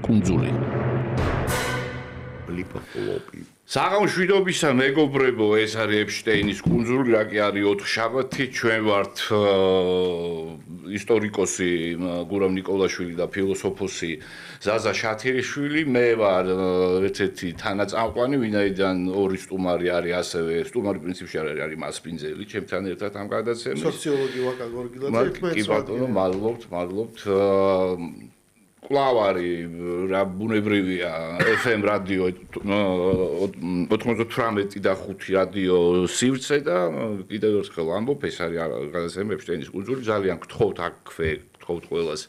კუნძული. საღამო შვიდობისა მეგობრებო, ეს არის ეპშტეინის კუნძული, რა კი არის 4 შაბათი, ჩვენ ვართ ისტორიკოსი გურამ ნიკოლაშვილი და ფილოსოფოსი ზაზა შათირიშვილი, მე ვარ ერთ-ერთი თანაწამყვანი, ვინაიდან ორი სტუმარი არის ასევე, სტუმარი პრინციპში არის მასპინძელი, ჩემთან ერთად ამ გადაცემის. სოციოლოგი ვაკა გორგილაძე ერთმანეთს. კი ბატონო, მადლობთ. კლავარი რა ბუნებრივია FM რადიო 98 და 5 რადიო სივრცე და კიდევ ერთხელ ამბობ ეს არის გადაცემა ეპშტეინის კუნძული ძალიან გთხოვთ აქვე გთხოვთ ყველას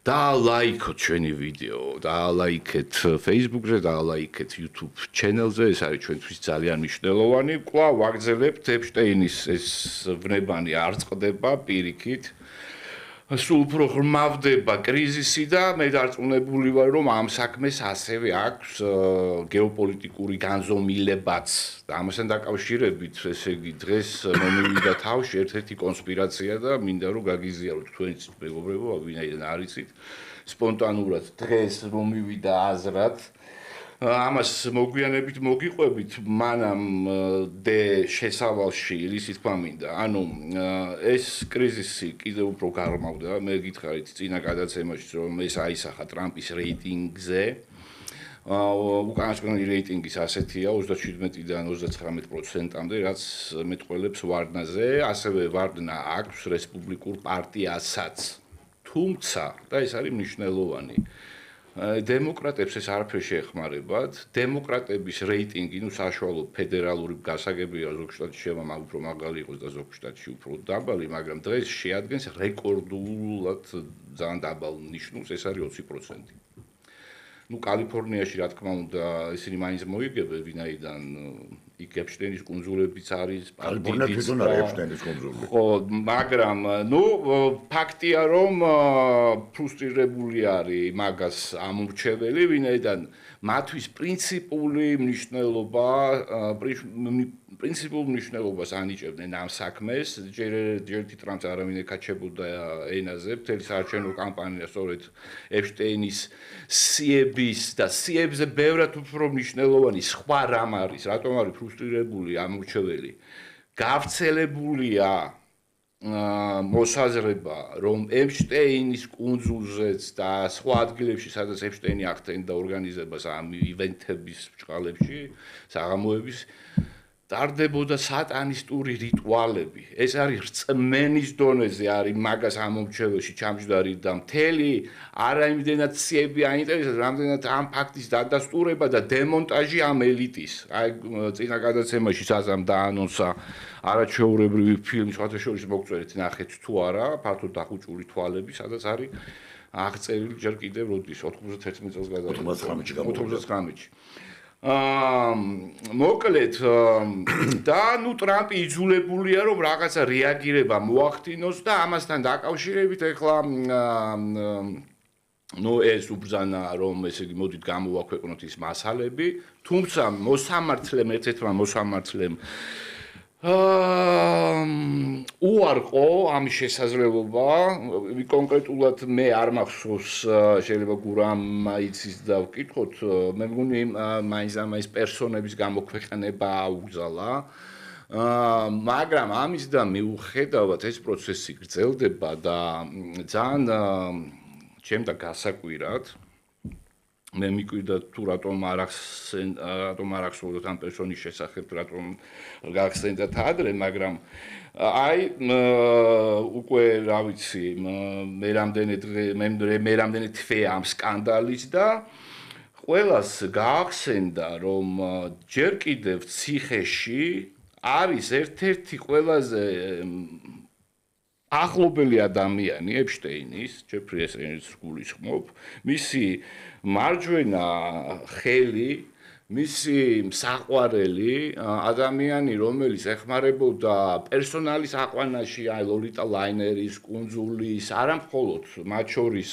დაალაიქოთ ჩვენი ვიდეო დაალაიქეთ Facebook-ზე დაალაიქეთ YouTube channel-ზე ეს არის ჩვენთვის ძალიან მნიშვნელოვანი კვლავ ვაგრძელებთ ეპშტეინის ეს ვნებანი არ წყდება პირიქით სულ უფრო ღრმავდება კრიზისი და მე დარწმუნებული ვარ რომ ამ საქმეს ასევე აქვს გეოპოლიტიკური განზომილებაც და ამასთან დაკავშირებით ესე იგი დღეს მომივიდა თავში ერთ-ერთი კონსპირაცია და მინდა რომ გაგიზიაროთ თქვენიც მეგობრებო ვინაიდან არიცით სპონტანურად დღეს მომივიდა აზრად ამას მოგვიანებით მოგიყვებით მანამ დე შესავალში რისი თქმა მინდა ანუ ეს კრიზისი კიდევ უფრო გარმავდა მე გითხარით წინა გადაცემაში რომ ეს აისახა ტრამპის რეიტინგზე უკანასკნელი რეიტინგის ასეთია 37-დან 39%-მდე რაც მეტყველებს ვარდნაზე ასევე ვარდნა აქვს რესპუბლიკურ პარტიასაც თუმცა და ეს არის მნიშვნელოვანი დემოკრატებს ეს არაფერი შეეხმარებათ. დემოკრატების რეიტინგი, ну საშუალო ფედერალური გასაგებია ზოგ შტატში შევა უფრო მაგალი იყოს და ზოგ შტატში უფრო დაბალი, მაგრამ დღეს შეადგენს რეკორდულად ძალიან დაბალ ნიშნულს, ეს არის 20%. ну კალიფორნიაში რა თქმა უნდა ისინი მაინც მოიგებენ ვინაიდან იქ ეპშტეინის კუნძულებიც არის კალიფორნიაში თვითონ არის ეპშტეინის კუნძული ხო მაგრამ ну ფაქტია რომ ფრუსტრირებული არის მაგას ამორჩეველი ვინაიდან მათთვის პრინციპული მნიშვნელობას ანიჭებდნენ ამ საქმეს ჯერჯერობით ტრამპს არავინ ეკაჩებოდა ენაზე მთელი საარჩევნო კამპანია სწორედ ეპშტეინის სიების და სიებზე ბევრად უფრო მნიშვნელოვანი სხვა რამ არის რატომ არის ფრუსტრირებული ამორჩეველი გავრცელებულია მოსაზრება რომ ეპშტეინის კუნძულზეც და სხვა ადგილებში სადაც ეპშტეინი ახდენდა ორგანიზებას ამ ივენთების ბჭყალებში საღამოების ტარდებოდა სატანისტური რიტუალები ეს არის რწმენის დონეზე არის მაგას ამორჩეველში ჩამჯდარი და მთელი არაიმდენად სიები აინტერესებს რამდენად ამ ფაქტის დადასტურება და დემონტაჟი ამ ელიტის აი წინა გადაცემაში საზამ დაანონსა არაჩვეულებრივი ფილმი შოთაშორის მოგწერეთ ნახეთ თუ არა ფართოდ დახუჭული თვალები სადაც არის აღწერილი ჯერ კიდევ როდის 91 წელს გადადგა 99-ში მოკლედ და ნუ ტრამპი იძულებულია რომ რაღაცა რეაგირება მოახდინოს და ამასთან დაკავშირებით ეხლა ნუ ეს უბრძანა რომ ესე იგი მოდით გამოვაქვეყნოთ ის მასალები თუმცა მოსამართლემ ერთ-ერთმა მოსამართლემ უარყო ამის შესაძლებლობა კონკრეტულად მე არ მახსოვს შეიძლება გურამ იცის და ვკითხოთ მე მგონი მაინც პერსონების გამოქვეყნება აუგზალა მაგრამ ამის და მიუხედავად ეს პროცესი გრძელდება და ძალიან ჩემდა გასაკვირად მე მიკვირდა თუ რატომ არ ახსოვდოთ ამ პერსონის შესახებ რატომ გახსენდათ ადრე მაგრამ აი უკვე რა ვიცი მე რამდენი თვე ამ სკანდალის და ყველას გაახსენდა რომ ჯერ კიდევ ციხეში არის ერთ-ერთი ყველაზე ახლობელი ადამიანი ეპშტეინის ჯეფრი ესტეინის გულისხმობ მისი მარჯვენა ხელი მისი საყვარელი ადამიანი რომელიც ეხმარებოდა პერსონალის აყვანაში აი ლოლიტა ლაინერის კუნძულის არა მხოლოდ მათ შორის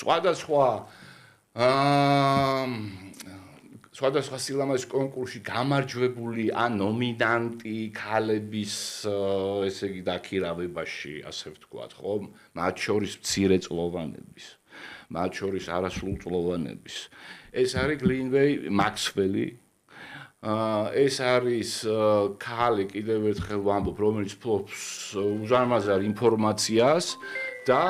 სხვადასხვა სხვადასხვა სილამაზის კონკურსში გამარჯვებული ან ნომინანტი ქალების ესე იგი დაქირავებაში ასე ვთქვათ ხო მათ შორის მცირე წლოვანების მათ შორის არასრულწლოვანების. ეს არის გლინვეი მაქსველი. ეს არის ქალი, კიდევ ერთხელ ვამბობ, რომელიც ფლობს უზარმაზარ ინფორმაციას და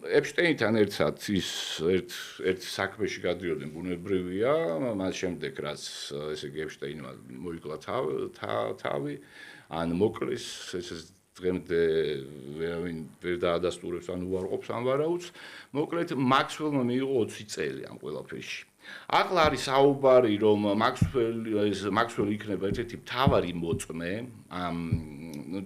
ეპშტეინთან ერთად ის ერთ საქმეში გადიოდნენ ბუნებრივია, მას შემდეგ რაც ესე იგი ეპშტეინმა მოიკლა თავი, ან მოკლეს, ეს დღემდე ვერავინ ვერ დაადასტურებს ან უარყოფს ამ ვარაუდს. მოკლედ მაქსველმა მიიღო 20 წელი ამ ყველაფერში. ახლა არის საუბარი, რომ მაქსველი იქნება ერთ-ერთი მთავარი მოწმე,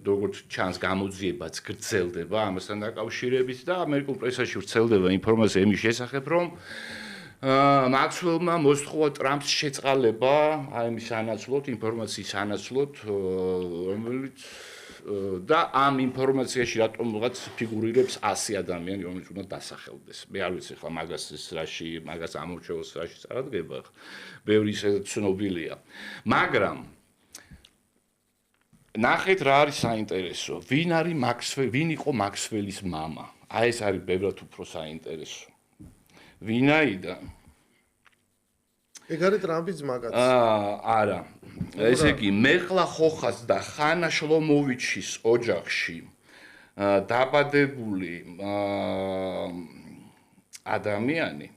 როგორც ჩანს გამოძიებაც გრძელდება ამასთან დაკავშირებით და ამერიკულ პრესაში ვრცელდება ინფორმაცია იმის შესახებ, რომ მაქსველმა მოსთხოვა ტრამპს შეწყალება აი ამის სანაცვლოდ, ინფორმაციის სანაცვლოდ, რომელიც და ამ ინფორმაციაში რატომღაც ფიგურირებს 100 ადამიანი, რომელიც უნდა დასახელდეს. მე არ ვიცი ხა მაგას ამორჩეულს რაში წარადგება, ბევრი ისე ცნობილია. მაგრამ ნახეთ რა არის საინტერესო. ვინ იყო მაქსველის მამა? აი ეს არის ბევრად უფრო საინტერესო. ვინაიდან ეგ არის ტრამპის მაგაც. არა. ესე იგი, მეხლა ხოხას და ხანა შლომოვიჩის ოჯახში დაბადებული ადამიანი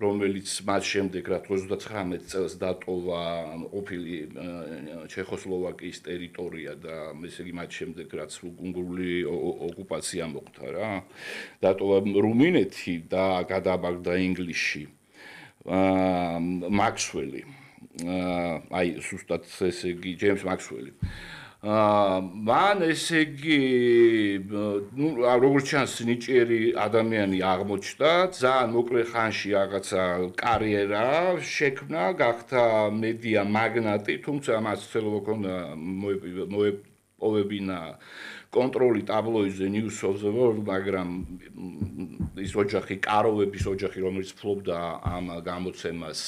რომელიც მას შემდეგ რა 39 წელს დატოვა ყოფილი ჩეხოსლოვაკიის ტერიტორია და ესე იგი მათ შემდეგ რაც უნგრული ოკუპაცია მოხდა რა დატოვა რუმინეთი და გადაბაგდა ინგლისში მაქსველი აი ზუსტად ესე იგი ჯეიმს მაქსველი მან ესე იგი ნუ როგორც ჩანს ნიჭიერი ადამიანი აღმოჩნდა ძალიან მოკლე ხანში რაღაცა კარიერა შექმნა გახდა მედია მაგნატი თუმცა მას ცდილობა ჰქონდა მოეპოვებინა კონტროლი ტაბლოიდზე News of the World მაგრამ ის ოჯახი კაროვების ოჯახი რომელიც ფლობდა ამ გამოცემას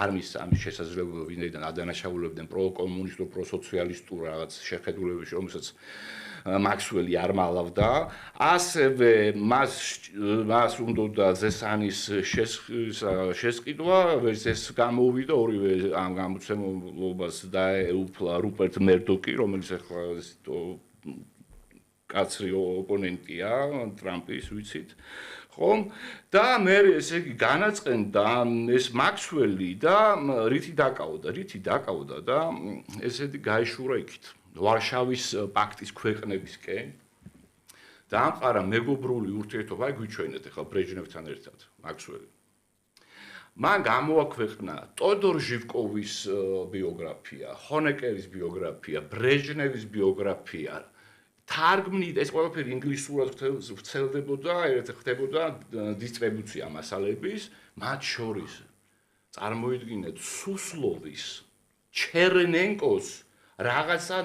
არ მისცა ამის შესაძლებლობა ვინაიდან ადანაშაულებდნენ პროკომუნისტურ პროსოციალისტურ რაღაც შეხედულებებში რომელსაც მაქსველი არ მალავდა ასევე მას უნდოდა ზესანის შესყიდვა ვერც ეს გამოვიდა ორივე ამ გამოცემობას დაეუფლა რუპერტ მერდოკი რომელიც ახლა კაცრი ოპონენტია ტრამპის ვიცით ხომ და მე ესე იგი განაწყენდა ეს მაქსველი და რითი დაკავდა და ესეთი გაეშურა იქით ვარშავის პაქტის ქვეყნებისკენ დაამყარა მეგობრული ურთიერთობა აი გვიჩვენეთ ახლა ბრეჟნევთან ერთად მაქსველი მან გამოაქვეყნა ტოდორ ჟივკოვის ბიოგრაფია ხონეკერის ბიოგრაფია ბრეჟნევის ბიოგრაფია თარგმნით ეს ყველაფერი ინგლისურად ვრცელდებოდა, ხდებოდა დისტრიბუცია მასალების, მათ შორის წარმოიდგინეთ სუსლოვის, ჩერნენკოს რაღაცა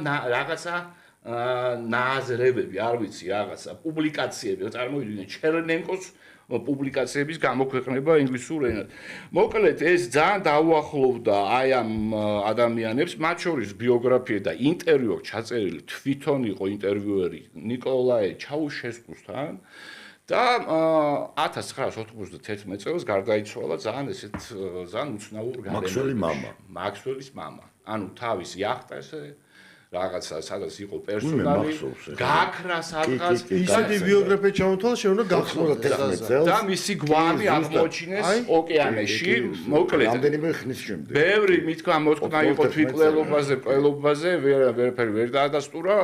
ნააზრებები, არ ვიცი, რაღაცა პუბლიკაციები, წარმოიდგინეთ ჩერნენკოს პუბლიკაციების გამოქვეყნება ინგლისურ ენად. მოკლედ ეს ძალიან დაუახლოვდა აი ამ ადამიანებს, მათ შორის ბიოგრაფია და ინტერვიუ ჩაწერილი თვითონ იყო ინტერვიუერი ნიკოლაე ჩაუშესკუსთან და 1991 წელს გარდაიცვალა ძალიან უცნაურ გარემოში. მაქსველის მამა. ანუ თავის იახტაზე რაღაცა სადაც იყო პერსონალი გაქრა სადღაც ისეთი ბიოგრაფია ჩამოთვალა შეუნა გახსოვდა და მისი გვამი აღმოჩინეს ოკეანეში მოკლედ რამდენიმე ხნის შემდეგ ბევრი მითქმა მოთქმა იყო თვითყლელობაზე ყველობაზე ვერაფერი ვერ დაადასტურა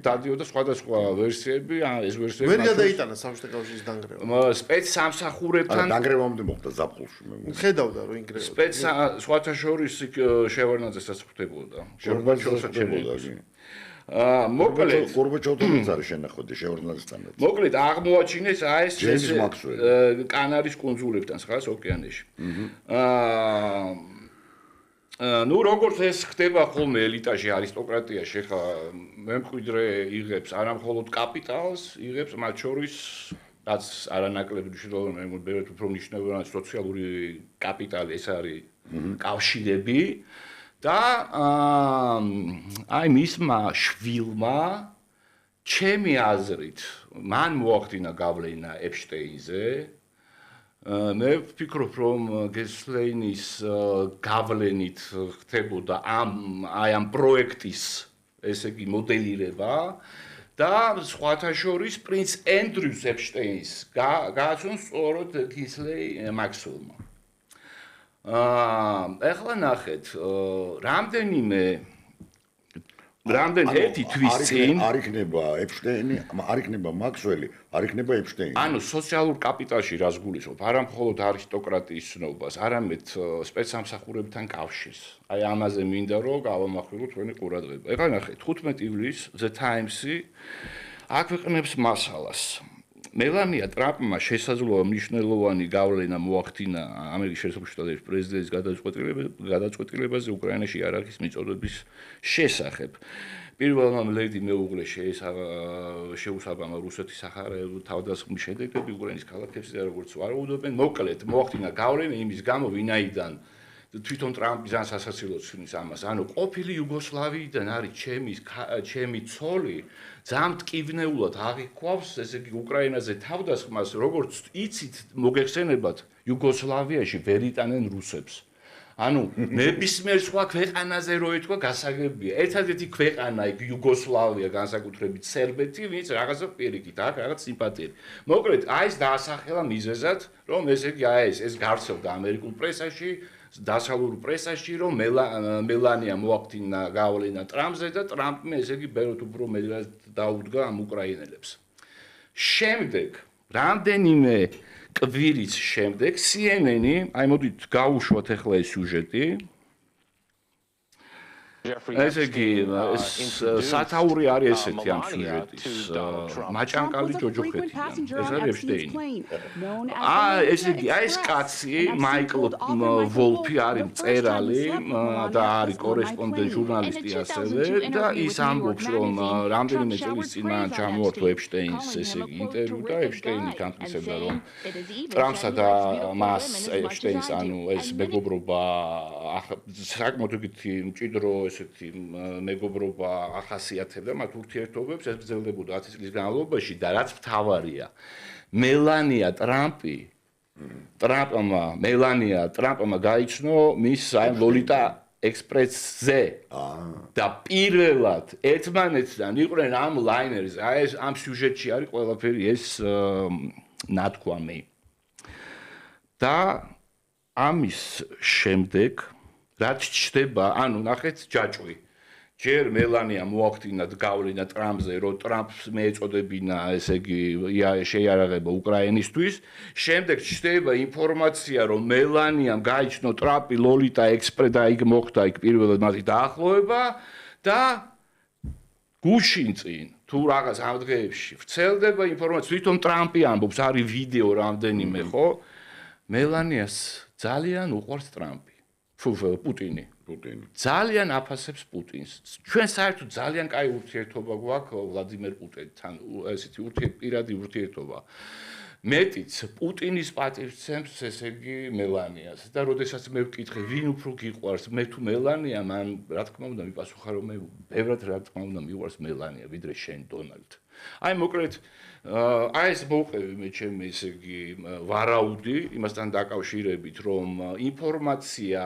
დადიოდა სხვადასხვა ვერსიები ეს ვერსიები ვერ გადაიტანა საბჭოთა კავშირის დანგრევა სპეცსამსახურებთან დანგრევამდე მოხდა ზაფხულში მე ხედავდა რომ ინგრევა სპეც სხვათა შორის შევარნაძესაც ხდებოდა გორბაჩოვსაც ხდებოდა მოკლედ გორბაჩოვთან არის შენახვედი შევარდნაძესთან. მოკლედ აღმოაჩინეს ეს კანარის კუნძულებთან ხას ოკეანეში. ნუ როგორც ეს ხდება ხოლმე ელიტაში არისტოკრატიაში ხა მემკვიდრე იღებს არამხოლოდ კაპიტალს, იღებს მათ შორის რაც არანაკლები მნიშვნელოვანი ბევრად უფრო მნიშვნელოვანი სოციალური კაპიტალი ეს არის კავშირები და აი მისმა შვილმა ჩემი აზრით, მან მოახდინა გავლენა ეპშტეინზე. მე ვფიქრობ, რომ გესლეინის გავლენით ხდებოდა ამ პროექტის, ესე იგი, მოდელირება და სხვათა შორის პრინც ენდრიუს ეპშტეინს გააცნო სწორედ გესლეი მაქსველმა. ეხლა ნახეთ, რამდენი ერთი თვის წინ არ იქნება ეპშტეინი, არ იქნება მაქსველი, არ იქნება ეპშტეინი. ანუ სოციალურ კაპიტალში რას გულისხმობ? არა მხოლოდ არისტოკრატიის ცნობას, არამედ სპეცსამსახურებთან კავშირს. აი ამაზე მინდა რომ გავამახვილო თქვენი ყურადღება. ეხლა ნახეთ, 15 ივლისს The Times-ი აქვეყნებს მასალას. მელანია ტრამპმა შესაძლოა მნიშვნელოვანი გავლენა მოახდინა ამერიკის შეერთებული შტატების პრეზიდენტის გადაწყვეტილებაზე უკრაინაში იარაღის მიწოდების შესახებ. პირველმა ლედი მეუღლე შეუსაბამა რუსეთის სახარებულ თავდასხმის შედეგები უკრაინის ქალაქებში და როგორც ვარაუდობენ, მოკლედ მოახდინა გავლენა იმის გამო, ვინაიდან თვითონ ტრამპი ძალიან სასაცილოდ ცნის ამას. ანუ ყოფილი იუგოსლავიიდან არის ჩემი ცოლი ძალიან მტკივნეულად აღიქვავს, ესე იგი უკრაინაზე თავდასხმას, როგორც იცით, მოგეხსენებათ, იუგოსლავიაში ვერ იტანენ რუსებს. ანუ ნებისმიერ სხვა ქვეყანაზე რო ეთქვა გასაგებია. ერთადერთი ქვეყანა იქ იუგოსლავია, განსაკუთრებით სერბეთი, ვინც რაღაცა პირიქით აქვს, რაღაც სიმპათიები. მოკლედ, აი ეს დაასახელა მიზეზად, რომ ესე იგი ეს გარცევდა ამერიკულ პრესაში, დასავლურ პრესაში, რომ მელანია მოახდინა გავლენა ტრამპზე და ტრამპმა ესე იგი ბევრად უფრო მეტად დაუდგა ამ უკრაინელებს. შემდეგ, რამდენიმე კვირის შემდეგ CNN-ი, აი მოდით გავუშვათ ახლა ეს სიუჟეტი. ესე იგი, სათაური არის ესეთი ამ სიუჟეტის. მაჭანკალი ჯოჯოხეთიდან. ეს არის ეპშტეინი. ესე იგი, აი ეს კაცი, მაიკლ ვოლფი არის მწერალი და არის კორესპონდენტ ჟურნალისტი ასევე და ის ამბობს, რომ რამდენიმე წლის წინ მან ჩამოართვა ეპშტეინს ესე იგი ინტერვიუ და ეპშტეინი განმტკიცებდა, რომ ტრამპსა და მას ეპშტეინს ანუ ეს მეგობრობა საკმაოდ იგი მჭიდრო ესეთი მეგობრობა ახასიათებდა მათ ურთიერთობებს, ეს გრძელდებოდა 10 წლის განმავლობაში და რაც მთავარია, მელანია ტრამპმა გაიცნო მის აი ლოლიტა ექსპრესზე და პირველად ერთმანეთთან იყვნენ ამ ლაინერზე, აი ეს ამ სიუჟეტში არის ყველაფერი ეს ნათქვამი. და ამის შემდეგ რაც ჩდება, ანუ ნახეთ ჯაჭვი. ჯერ მელანია მოახდინა გავლენა ტრამპზე, რომ ტრამპს მეეწოდებინა, ესე იგი, შეიარაღება უკრაინისთვის. შემდეგ ჩდება ინფორმაცია, რომ მელანიამ გაიცნო ტრამპი ლოლიტა ექსპრეს და იქ მოხდა იქ პირველად მათი დაახლოება და გუშინ წინ თუ რაღაც ამ დღეებში ვრცელდება ინფორმაცია, თვითონ ტრამპი ამბობს, არის ვიდეო რამდენიმე, ხო? მელანიას ძალიან უყვარს ტრამპი. პუტინი. ძალიან აფასებს პუტინს. ჩვენ საერთოდ ძალიან კაი ურთიერთობა გვაქვს ვლადიმერ პუტინთან, ესეთი პირადი ურთიერთობა. მეტიც პუტინის პატივცემს, ესე იგი, მელანიას. და როდესაც მე ვკითხე, ვინ უფრო გიყვარს, მე თუ მელანია, მან რა თქმა უნდა მიპასუხა, რომ მე ბევრად რა თქმა უნდა მიყვარს მელანია, ვიდრე შენ დონალდ. აი მოკლედ აი ეს მოვყევი მე ჩემი ესე იგი ვარაუდი იმასთან დაკავშირებით, რომ ინფორმაცია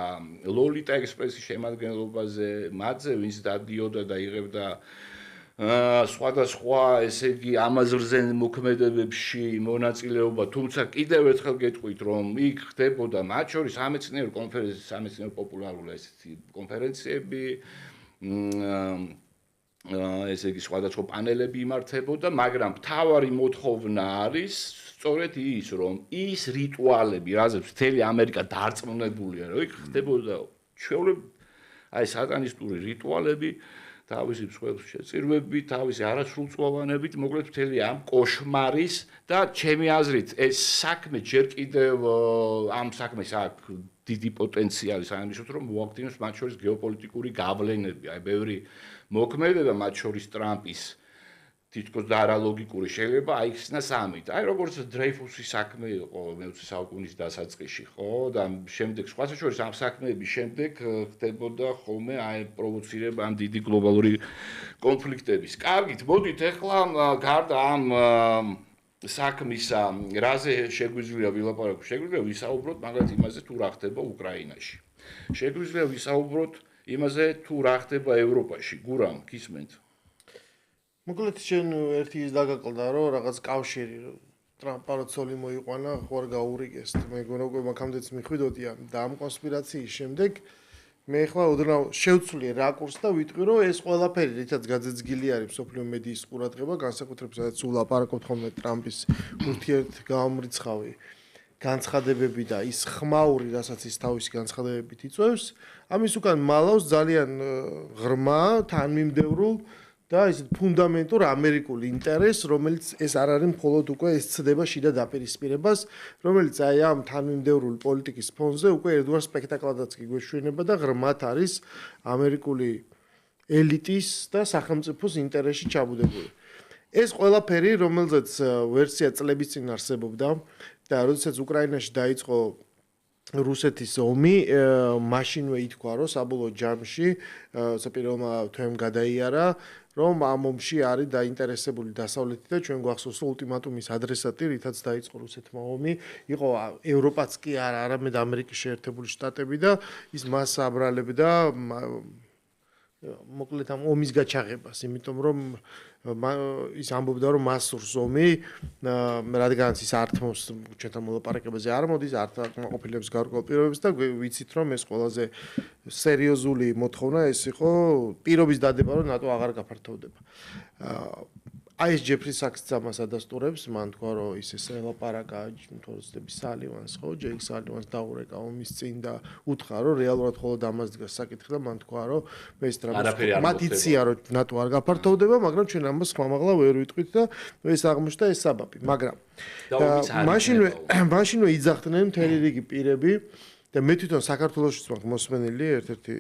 ლოლიტა ექსპრესის შემადგენლობაზე მათზე ვინც დადიოდა და იღებდა სხვადასხვა ესე იგი ამაზრზე მოქმედებებში მონაწილეობა, თუმცა კიდევ ერთხელ გეტყვით, რომ იქ ხდებოდა მათ შორის სამეცნიერო კონფერენციები, სამეცნიერო პოპულარული ესეთი კონფერენციები, ესე იგი სხვადასხვა პანელები იმართებოდა, მაგრამ მთავარი მოთხოვნა არის სწორედ ის, რომ ის რიტუალები, რაზეც მთელი ამერიკა დარწმუნებულია, რომ იქ ხდებოდა ჩვეულებრივი აი სატანისტური რიტუალები, თავისი მსხვერპლ შეწირვები, თავისი არასრულწლოვანებით, მოკლედ მთელი ამ კოშმარის და ჩემი აზრით ეს საქმე ჯერ კიდევ ამ საქმეს აქვს დიდი პოტენციალი, საერთოდ რომ მოახდინოს მათ შორის გეოპოლიტიკური გავლენები, აი ბევრი მოქმედება მათ შორის ტრამპის თითქოს და არალოგიკური შეიძლება აიხსნა სამით. აი როგორც დრეიფუსის საქმე იყო მე-20 საუკუნის დასაწყისში, ხო? და შემდეგ სხვა შორის ამ საქმეების შემდეგ ხდებოდა ხოლმე აი პროვოცირება ამ დიდი გლობალური კონფლიქტების. კარგით, მოდით ახლა გარდა ამ საქმისა, რაზე შეგვიძლია ვილაპარაკოთ? შეგვიძლია ვისაუბროთ მაგალითად იმაზე, თუ რა ხდება უკრაინაში. შეგვიძლია ვისაუბროთ იმაზე, თუ რა ხდება ევროპაში. გურამ, გისმენთ? მოკლედ შენ ერთი ის დაგაკლდა რომ რაღაც კავშირი ტრამპა როცოლი მოიყვანა ხوار გაურიგეს მე გონა უკვე მაგამდეც მიხვიდოდია და ამ კონსპირაციის შემდეგ მე ახლა ოდნავ შევცვლი რაკურსს და ვიტყვი რომ ეს ყველაფერი რითაც გაძეძგილი არის სოფლიო მედიის ყურადღება განსაკუთრებით სადაც ულაპარაკობთ ხოლმე ტრამპის ურთიერთგამომრიცხავი განცხადებები და ის ხმაური რასაც ის თავისი განცხადებებით იწვევს ამის უკან მალავს ძალიან ღრმა თანმიმდევრულ და ისეთ ფუნდამენტურ ამერიკულ ინტერესს, რომელიც ეს არ არის მხოლოდ უკვე ეს ცდება შიდა დაპირისპირებას, რომელიც აი ამ თანმიმდევრული პოლიტიკის ფონზე უკვე ერთგვარ სპექტაკლადაც კი გვეშვენება და ღრმად არის ამერიკული ელიტის და სახელმწიფოს ინტერესში ჩაბუდებული. ეს ყველაფერი, რომელზეც ვერსია წლების წინ არსებობდა და როდესაც უკრაინაში დაიწყო რუსეთის ომი, მაშინვე ითქვა, რომ საბოლოო ჯამში საპირეულმა თემ გადაიარა, რომ ამ ომში არის დაინტერესებული დასავლეთი და ჩვენ გვახსოვს ულტიმატუმის ადრესატი, რითაც დაიწყო რუსეთმა ომი, იყო ევროპაც კი არა, არამედ ამერიკის შეერთებული შტატები და ის მას აბრალებდა მოკლედ ამ ომის გაჩაღებას, იმიტომ რომ ის ამბობდა რომ მას სურს ომი, რადგანაც ის ართმოს ჩვენთან მოლაპარაკებაზე არ მოდის, არ აკმაყოფილებს გარკვეულ პირობებს და ვიცით რომ ეს ყველაზე სერიოზული მოთხოვნა ეს იყო პირობის დადება რომ ნატო აღარ გაფართოვდება. აი ეს ჯეფრი საქსიც ამას ადასტურებს, მან თქვა რომ ის ელაპარაკა თორსტების სალივანს, ხო, ჯეიკ სალივანს დაურეკა ომის წინ და უთხრა რომ რეალურად მხოლოდ ამას დგას საკითხი და მან თქვა რომ მე ეს ტრამპს მათ იცია რომ ნატო არ გაფართოვდება, მაგრამ ჩვენ ამას ხმამაღლა ვერ ვიტყვით და ეს აღმოჩნდა ეს საბაბი, მაგრამ მაშინვე იძახდნენ მთელი რიგი პირები და მე თვითონ საქართველოშიც მაქვს მოსმენილი ერთ-ერთი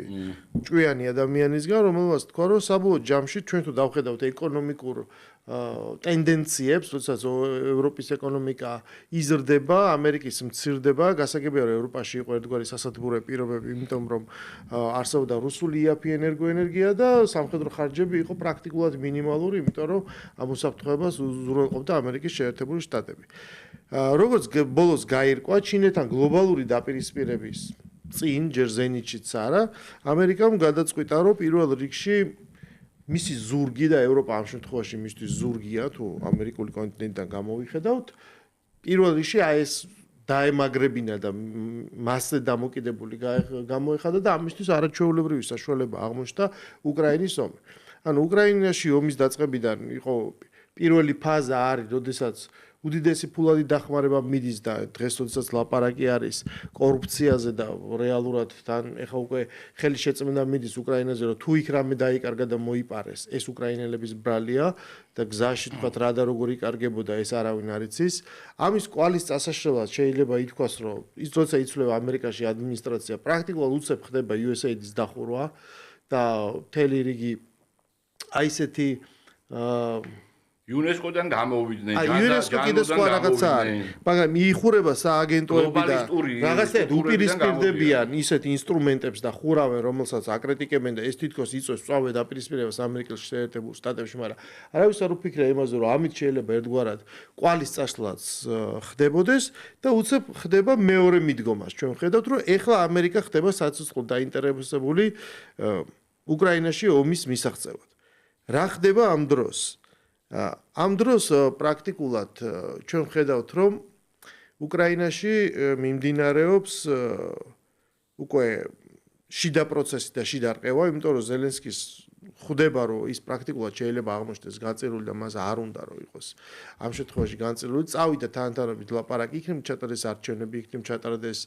ჭკვიანი ადამიანისგან, რომელმაც თქვა რომ საბოლოო ჯამში ჩვენ თუ დავხედავთ ეკონომიკურ ტენდენციებს, როდესაც ევროპის ეკონომიკა იზრდება, ამერიკის მცირდება, გასაგებია რომ ევროპაში იყო ერთგვარი სასათბურე პირობები, იმიტომ რომ არსებობდა რუსული იაფი ენერგოენერგია და სამხედრო ხარჯები იყო პრაქტიკულად მინიმალური, იმიტომ რომ ამ უსაფრთხოებას უზრუნველყოფდა ამერიკის შეერთებული შტატები. როგორც ბოლოს გაირკვა, ჩინეთთან გლობალური დაპირისპირების წინ, ჯერ ზენიტშიც არა, ამერიკამ გადაწყვიტა, რომ პირველ რიგში მისი ზურგი და ევროპა ამ შემთხვევაში მისთვის ზურგია, თუ ამერიკული კონტინენტიდან გამოვიხედავთ, პირველ რიგში აი ეს დაემაგრებინა და მასზე დამოკიდებული გამოეხადა და ამისთვის არაჩვეულებრივი საშუალება აღმოჩნდა უკრაინის ომი. ანუ უკრაინაში ომის დაწყებიდან იყო პირველი ფაზა არის, როდესაც უდიდესი ფულადი დახმარება მიდის და დღეს როდესაც ლაპარაკი არის კორუფციაზე და რეალურად თან ეხა უკვე ხელი შეწმენდა მიდის უკრაინაზე რომ თუ იქ რამე დაიკარგა და მოიპარეს ეს უკრაინელების ბრალია და გზაში თქვა რა და როგორ იკარგებოდა ეს არავინ არ იცის ამის კვალის წასაშრელად შეიძლება ითქვას რომ ის როცა იცვლება ამერიკაში ადმინისტრაცია პრაქტიკულად უცებ ხდება USAID-ის დახურვა და მთელი რიგი აი ესეთი UNESCO-დან გამოვიდნენ, UNESCO კიდე სხვა რაღაცა არის, მაგრამ მიიხურება სააგენტოები და რაღაცა უპირისპირდებიან ისეთ ინსტრუმენტებს და ხურავენ, რომელსაც აკრიტიკებენ და ეს თითქოს იწვევს სწავე დაპირისპირებას ამერიკის შეერთებულ შტატებში, მაგრამ არავის არ უფიქრა იმაზე, რომ ამით შეიძლება ერთგვარად კვალის წაშლაც ხდებოდეს და უცებ ხდება მეორე მიდგომას. ჩვენ ვხედავთ, რომ ეხლა ამერიკა ხდება საცოცხლოდ დაინტერესებული უკრაინაში ომის მისაღწევად. რა ხდება ამ დროს? ამ დროს პრაქტიკულად ჩვენ ვხედავთ, რომ უკრაინაში მიმდინარეობს უკვე შიდა პროცესი და შიდა რყევა, იმიტომ რომ ზელენსკის ხვდება, რომ ის პრაქტიკულად შეიძლება აღმოჩნდეს გაწირული და მას არ უნდა რომ იყოს ამ შემთხვევაში განწირული. წავიდა თანთანობით ლაპარაკი, იქნებ ჩატარდეს არჩევნები, იქნებ ჩატარდეს,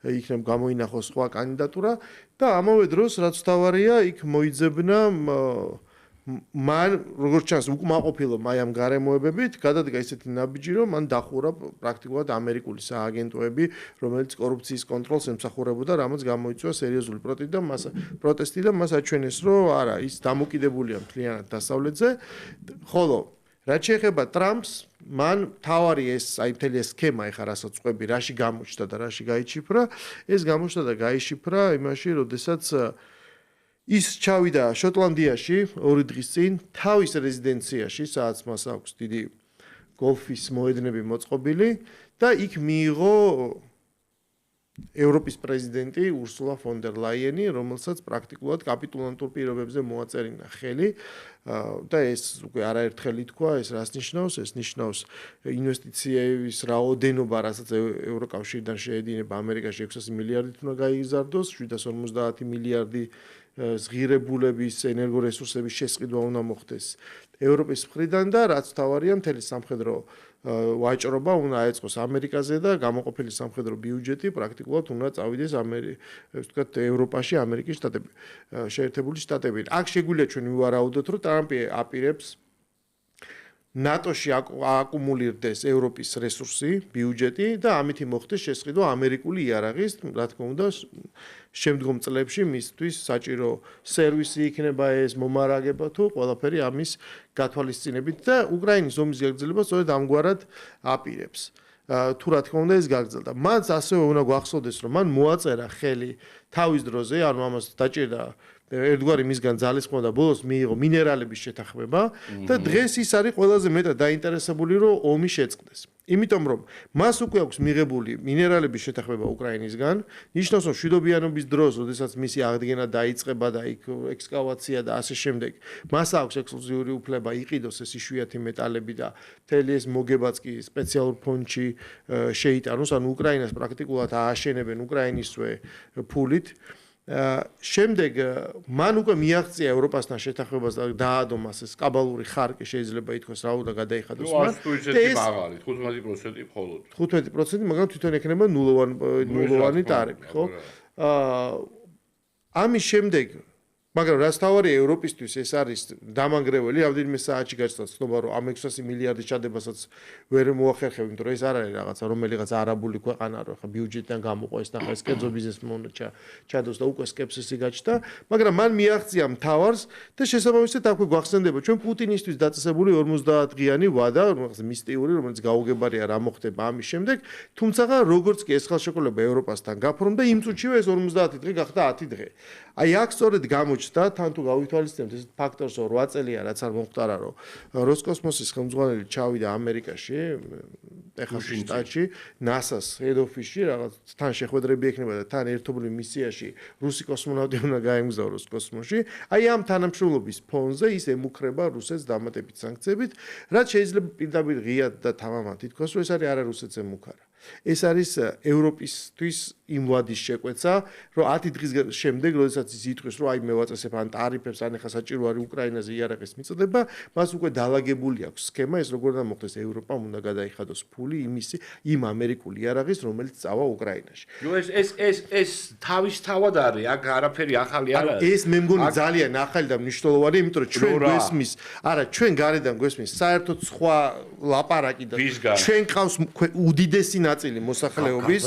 იქნებ გამოინახოს სხვა კანდიდატურა და ამავე დროს რაც თავარია, იქ მოიძებნა მან როგორც ჩანს უკმაყოფილო აი ამ გარემოებებით გადადგა ისეთი ნაბიჯი რომ მან დახურა პრაქტიკულად ამერიკული სააგენტოები რომელიც კორუფციის კონტროლს ემსახურებოდა რამაც გამოიწვია სერიოზული პროტესტი და მას აჩვენეს რომ არა ის დამოკიდებულია მთლიანად დასავლეთზე ხოლო რაც შეეხება ტრამპს, მან თავარი ეს აი მთელი ეს სქემა ეხა რასაც ყვები, რაში გამოჩნდა და რაში გაიჩიფრა, ეს გამოჩნდა და გაიშიფრა იმაში, როდესაც ის ჩავიდა შოტლანდიაში 2 დღის წინ თავის რეზიდენციაში, სადაც მას აქვს დიდი გოლფის მოედნები მოწყობილი და იქ მიიღო ევროპის პრეზიდენტი ურსულა ფონ დერ ლაიენი, რომელსაც პრაქტიკულად კაპიტულანტურ პირობებზე მოაწერინა ხელი და ეს უკვე არაერთხელ ითქვა, ეს რას ნიშნავს? ეს ნიშნავს ინვესტიციების რაოდენობა, რასაც ევროკავშირიდან შეედინება ამერიკაში 600 მილიარდით უნდა გაიზარდოს, 750 მილიარდი ზღირებულების ენერგორესურსების შესყიდვა უნდა მოხდეს ევროპის მხრიდან და რაც თავარია მთელი სამხედრო ვაჭრობა უნდა აეწყოს ამერიკაზე და გამოყოფილი სამხედრო ბიუჯეტი პრაქტიკულად უნდა წავიდეს ევროპაში, ამერიკის შტატები, შეერთებული შტატები. აქ შეგვიძლია ჩვენ ვივარაუდოთ, რომ ტრამპი აპირებს ნატოში აკუმულირდეს ევროპის რესურსი, ბიუჯეტი და ამით მოხდეს შესყიდვა ამერიკული იარაღის, რა თქმა უნდა, შემდგომ წლებში მისთვის საჭირო სერვისი იქნება ეს მომარაგება თუ ყველაფერი ამის გათვალისწინებით და უკრაინის ომის გაგრძელება სწორედ ამგვარად აპირებს. თუ რა თქმა უნდა ეს გაგრძელდა. მან ასევე უნდა გვახსოვდეს, რომ მან მოაწერა ხელი თავის დროზე, ანუ ამას დაჭირდა ერთგვარი მისგან ძალისხმევა და ბოლოს მიიღო მინერალების შეთანხმება და დღეს ის არის ყველაზე მეტად დაინტერესებული, რომ ომი შეწყდეს. იმიტომ რომ მას უკვე აქვს მიღებული მინერალების შეთანხმება უკრაინისგან, ნიშნავს რომ მშვიდობიანობის დროს, როდესაც მისი აღდგენა დაიწყება და იქ ექსკავაცია და ასე შემდეგ, მას აქვს ექსკლუზიური უფლება იყიდოს ეს იშვიათი მეტალები და მთელი ეს მოგებაც კი სპეციალურ ფონდში შეიტანოს, ანუ უკრაინას პრაქტიკულად ააშენებენ უკრაინისვე ფულით. შემდეგ მან უკვე მიაღწია ევროპასთან შეთანხმებას და დაადო მას ეს კაბალური ხარკი შეიძლება ითქვას რა უნდა გადაიხადოს მან. ეს მაღალი 15% მხოლოდ. 15%, მაგრამ თვითონ ექნება ნულოვანი ტარიფი, ხო? ამის შემდეგ მაგრამ რაც თავარია ევროპისთვის ეს არის დამანგრეველი, რამდენიმე საათში გაჩნდა ცნობა, რომ ამ 600 მილიარდის ჩადებასაც ვერ მოახერხებთ, იმიტომ რომ ეს არ არის რაღაცა, რომელიღაც არაბული ქვეყანა, რომ ხა ბიუჯეტიდან გამოყო ეს ნახა ეს კერძო ბიზნესმენი ჩადოს და უკვე სკეპსისი გაჩნდა, მაგრამ მან მიაღწია მთავარს და შესაბამისად აქვე გვახსენდება ჩვენ პუტინისთვის დაწესებული 50-დღიანი ვადა, რომელსაც მისტიური, რომელიც გაუგებარია რა მოხდება ამის შემდეგ, თუმცა როგორც კი ეს ხელშეკრულება ევროპასთან გაფორმდა, იმ წუთშივე ეს 50 დღე გახდა 10 დღე. აი აქ სწორედ გამოჩნდა თან თუ გავითვალისწინებთ ეს ფაქტორს, რომ 8 წელია რაც არ მომხდარა, რომ როსკოსმოსის ხელმძღვანელი ჩავიდა ამერიკაში, ტეხასის შტატში, NASA-ს head office-ში, რაღაც თან შეხვედრები ექნება და თან ერთობლივ მისიაში რუსი კოსმონავტი უნდა გაემგზავროს კოსმოსში. აი ამ თანამშრომლობის ფონზე ის ემუქრება რუსეთს დამატებით სანქციებით, რაც შეიძლება პირდაპირ ღიად და თამამად ითქვას, რომ ეს არის არა რუსეთს ემუქარა. ეს არის ევროპისთვის იმ ვადის შეკვეცა, რომ 10 დღის შემდეგ, როდესაც ის იტყვის, რომ აი მე ვაწესებ ან ტარიფებს, ან ეხა საჭირო არის უკრაინაზე იარაღის მიწოდება, მას უკვე დაალაგებული აქვს სქემა, ეს როგორ უნდა მოხდეს ევროპამ უნდა გადაიხადოს ფული იმ ამერიკული იარაღის, რომელიც წავა უკრაინაში. ნუ ეს თავისთავად არის, აქ არაფერი ახალი არ არის. ეს მე მგონი ძალიან ახალი და მნიშვნელოვანია, იმიტომ რომ ჩვენ გვესმის, არა, ჩვენ გარედან გვესმის საერთოდ სხვა ლაპარაკი და ჩვენ ყავს უდიდესი ნაწილი მოსახლეობის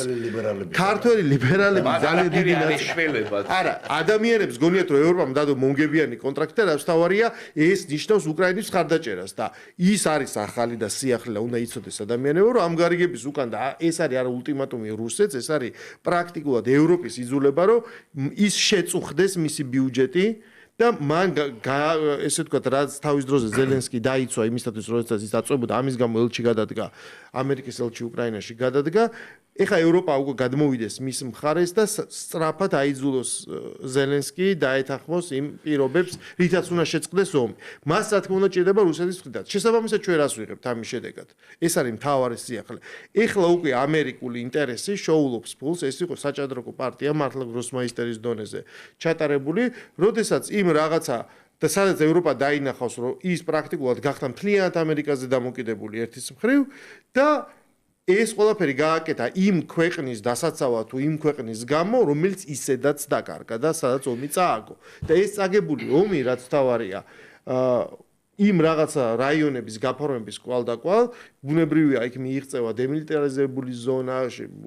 ქართველი ლიბერალები ძალიან დიდი ნაწილი. არა, ადამიანებს გონიათ რომ ევროპამ დადო მონგებიანი კონტრაქტი და რაც თავარია ეს ნიშნავს უკრაინის მხარდაჭერას და ის არის ახალი და სიახლე და უნდა იცოდეს ადამიანებო რომ ამ გარიგების უკან და ეს არის არა ულტიმატუმი რუსეთს, ეს არის პრაქტიკულად ევროპის იზოლება რომ ის შეწუხდეს მისი ბიუჯეტი და მან ესე ვთქვათ რაც თავის დროზე ზელენსკი დაიცვა იმისათვის როდესაც ის აწვებოდა ამის გამო ელჩი გადადგა ამერიკის ელჩი უკრაინაში გადადგა ეხა ევროპა უკვე გადმოვიდეს მის მხარეს და სწრაფად აიძულოს ზელენსკი დაეთანხმოს იმ პირობებს რითაც უნდა შეწყდეს ომი. მას რა თქმა უნდა ჭირდება რუსეთის მხრიდან. შესაბამისად ჩვენ რას ვიღებთ ამის შედეგად? ეს არის მთავარი სიახლე. ეხლა უკვე ამერიკული ინტერესი შოულობს ფულს, ეს იყო საჭადრაკო პარტია მართლა გროსმაისტერის დონეზე ჩატარებული, როდესაც იმ რაღაცა და სადაც ევროპა დაინახავს, რომ ის პრაქტიკულად გახდა მთლიანად ამერიკაზე დამოკიდებული ერთის მხრივ და ეს ყველაფერი გააკეთა იმ ქვეყნის დასაცავად თუ იმ ქვეყნის გამო, რომელიც ისედაც დაკარგა და სადაც ომი წააგო. და ეს წაგებული ომი, რაც თავარია, იმ რაღაცა რაიონების გაფორმების კვალდაკვალ, ბუნებრივია იქ მიიღწევა დემილიტარიზებული ზონა,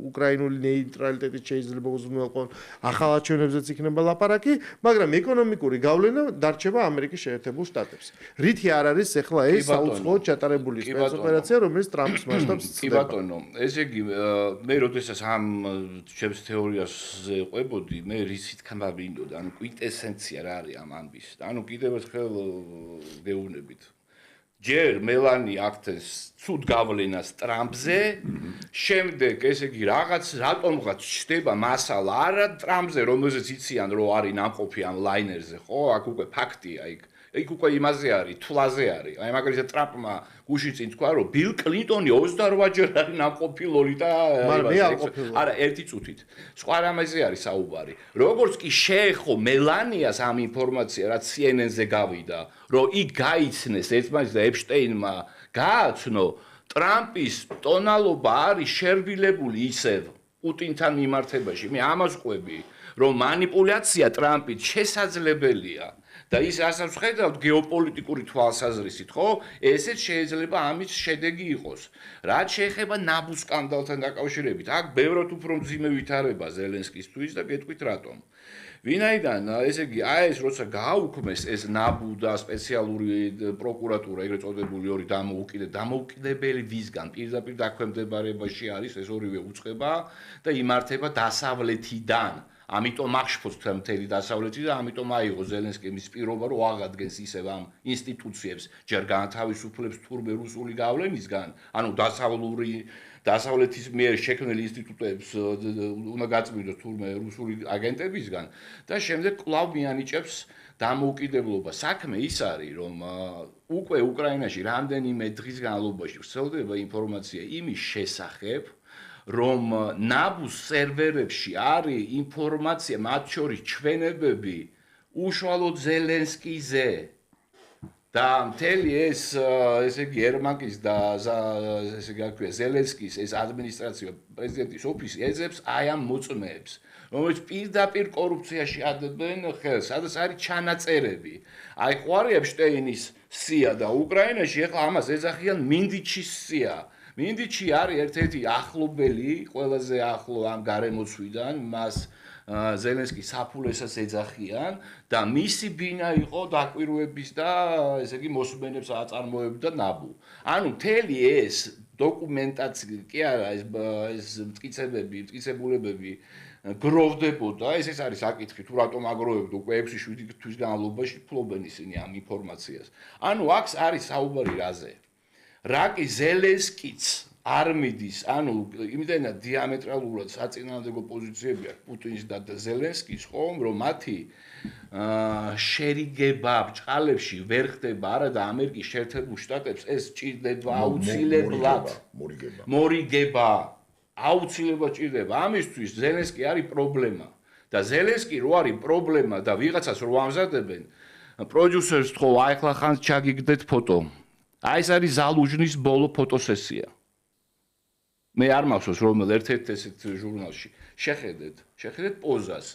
უკრაინული ნეიტრალიტეტით შეიძლება უზრუნველყონ, ახალ არჩევნებზეც იქნება ლაპარაკი, მაგრამ ეკონომიკური გავლენა დარჩება ამერიკის შეერთებულ შტატებს. რითი არ არის ახლა ეს საუცხოოდ ჩატარებული სპეცოპერაცია, რომელიც ტრამპის მასშტაბს კი ბატონო, ესე იგი მე როდესაც ამ ჩემს თეორიაზე ყვებოდი, მე რითი თქმა მინდოდა, ანუ კვინტესენცია რა არის ამ ამბის. ანუ კიდევ ერთხელ გეუბნებით. ჯერ მელანი აქცენტს ცუდ გავლენას ტრამპზე, შემდეგ ესე იგი რატომღაც ჩდება მასალა არა ტრამპზე, რომელზეც იციან რომ არის ნამყოფი ამ ლაინერზე, ხო? აქ უკვე ფაქტია იქ უკვე იმაზე არის, თვლაზე არის. აი მაგალითად ტრამპმა გუში წინ თქვა რომ ბილ კლინტონი 28 ჯერ არის ნამყოფი ლოლიტა არა ერთი წუთით. სხვა რამეზე არის საუბარი. როგორც კი შეეხო მელანიას ამ ინფორმაცია რაც CNN-ზე გავიდა, რომ იქ გაიცნეს ერთმანეთს და ეპშტეინმა გააცნო, ტრამპის ტონალობა არის შერბილებული ისევ პუტინთან მიმართებაში. მე ამას ყვები, რომ манипуляცია ტრამპით შესაძლებელია. და ის ასაც ხედავთ გეოპოლიტიკური თვალსაზრისით, ხო? ესეც შეიძლება ამის შედეგი იყოს. რაც შეეხება ნაბუს სკანდალთან დაკავშირებით, აქ ბევრად უფრო მძიმე ვითარება ზელენსკისთვის და გეტყვით რატომ. ვინაიდან, ესე იგი, აი ეს როცა გააუქმეს ეს ნაბუ და სპეციალური პროკურატურა, ეგრეთ წოდებული ორი დამოუკიდებელი ვისგან პირდაპირ დაქვემდებარებაში არის ეს ორივე უწყება და იმართება დასავლეთიდან. ამიტომ აღშფოთდა მთელი დასავლეთი და ამიტომ აიღო ზელენსკიმ ის პირობა რომ აღადგენს ისევ ამ ინსტიტუციებს ჯერ განთავისუფლებს თურმე რუსული გავლენისგან, ანუ დასავლეთის მიერ შექმნილ ინსტიტუტებს უნდა გაწმიდოს თურმე რუსული აგენტებისგან და შემდეგ კვლავ მიანიჭებს დამოუკიდებლობა. საქმე ის არის, რომ უკვე უკრაინაში რამდენიმე დღის განმავლობაში ვრცელდება ინფორმაცია იმის შესახებ, რომ ნაბუს სერვერებში არის ინფორმაცია, მათ შორის ჩვენებები უშუალოდ ზელენსკიზე და მთელი ესე იგი ერმაკის და ესე იგი ზელენსკის ეს ადმინისტრაცია პრეზიდენტის ოფისი ეძებს აი ამ მოწმეებს, რომელიც პირდაპირ კორუფციაში ადებენ ხელს, სადაც არის ჩანაწერები. აი ყვარი ეპშტეინის სია და უკრაინაში ეხლა ამას ეძახიან მინდიჩის სია. მინდიჩი არის ერთ-ერთი ახლობელი, ყველაზე ახლო ამ გარემოცვიდან, მას ზელენსკის საფულესაც ეძახიან და მისი ბინა იყო დაკვირვების და ესე იგი მოსმენებს აწარმოებდა ნაბუ. ანუ მთელი ეს დოკუმენტაცია კი არა ეს მტკიცებულებები გროვდებოდა, ეს არის საკითხი, თუ რატომ აგროვებდა უკვე 6-7 თვის განმავლობაში ფლობენ ისინი ამ ინფორმაციას. ანუ აქ არის საუბარი რაზე? რაკი ზელენსკიც არ მიდის, ანუ იმდენად დიამეტრალურად საწინააღმდეგო პოზიციები აქვს პუტინის და ზელენსკის, ხომ, რომ მათი შერიგება ბჭყალებში ვერ ხდება არა და ამერიკის შეერთებულ შტატებს ეს ჭირდება აუცილებლად. მორიგება. აუცილებლად ჭირდება. ამისთვის ზელენსკი არის პრობლემა. და ზელენსკი რო არის პრობლემა და ვიღაცას რო ამზადებენ, პროდიუსერს თქო, აი ახლა ხანს ჩაგიგდეთ ფოტო. აი ეს არის ზალუჟნის ბოლო ფოტოსესია. მე არ მახსოვს რომელ ერთ-ერთ ესეთ ჟურნალში. შეხედეთ პოზას.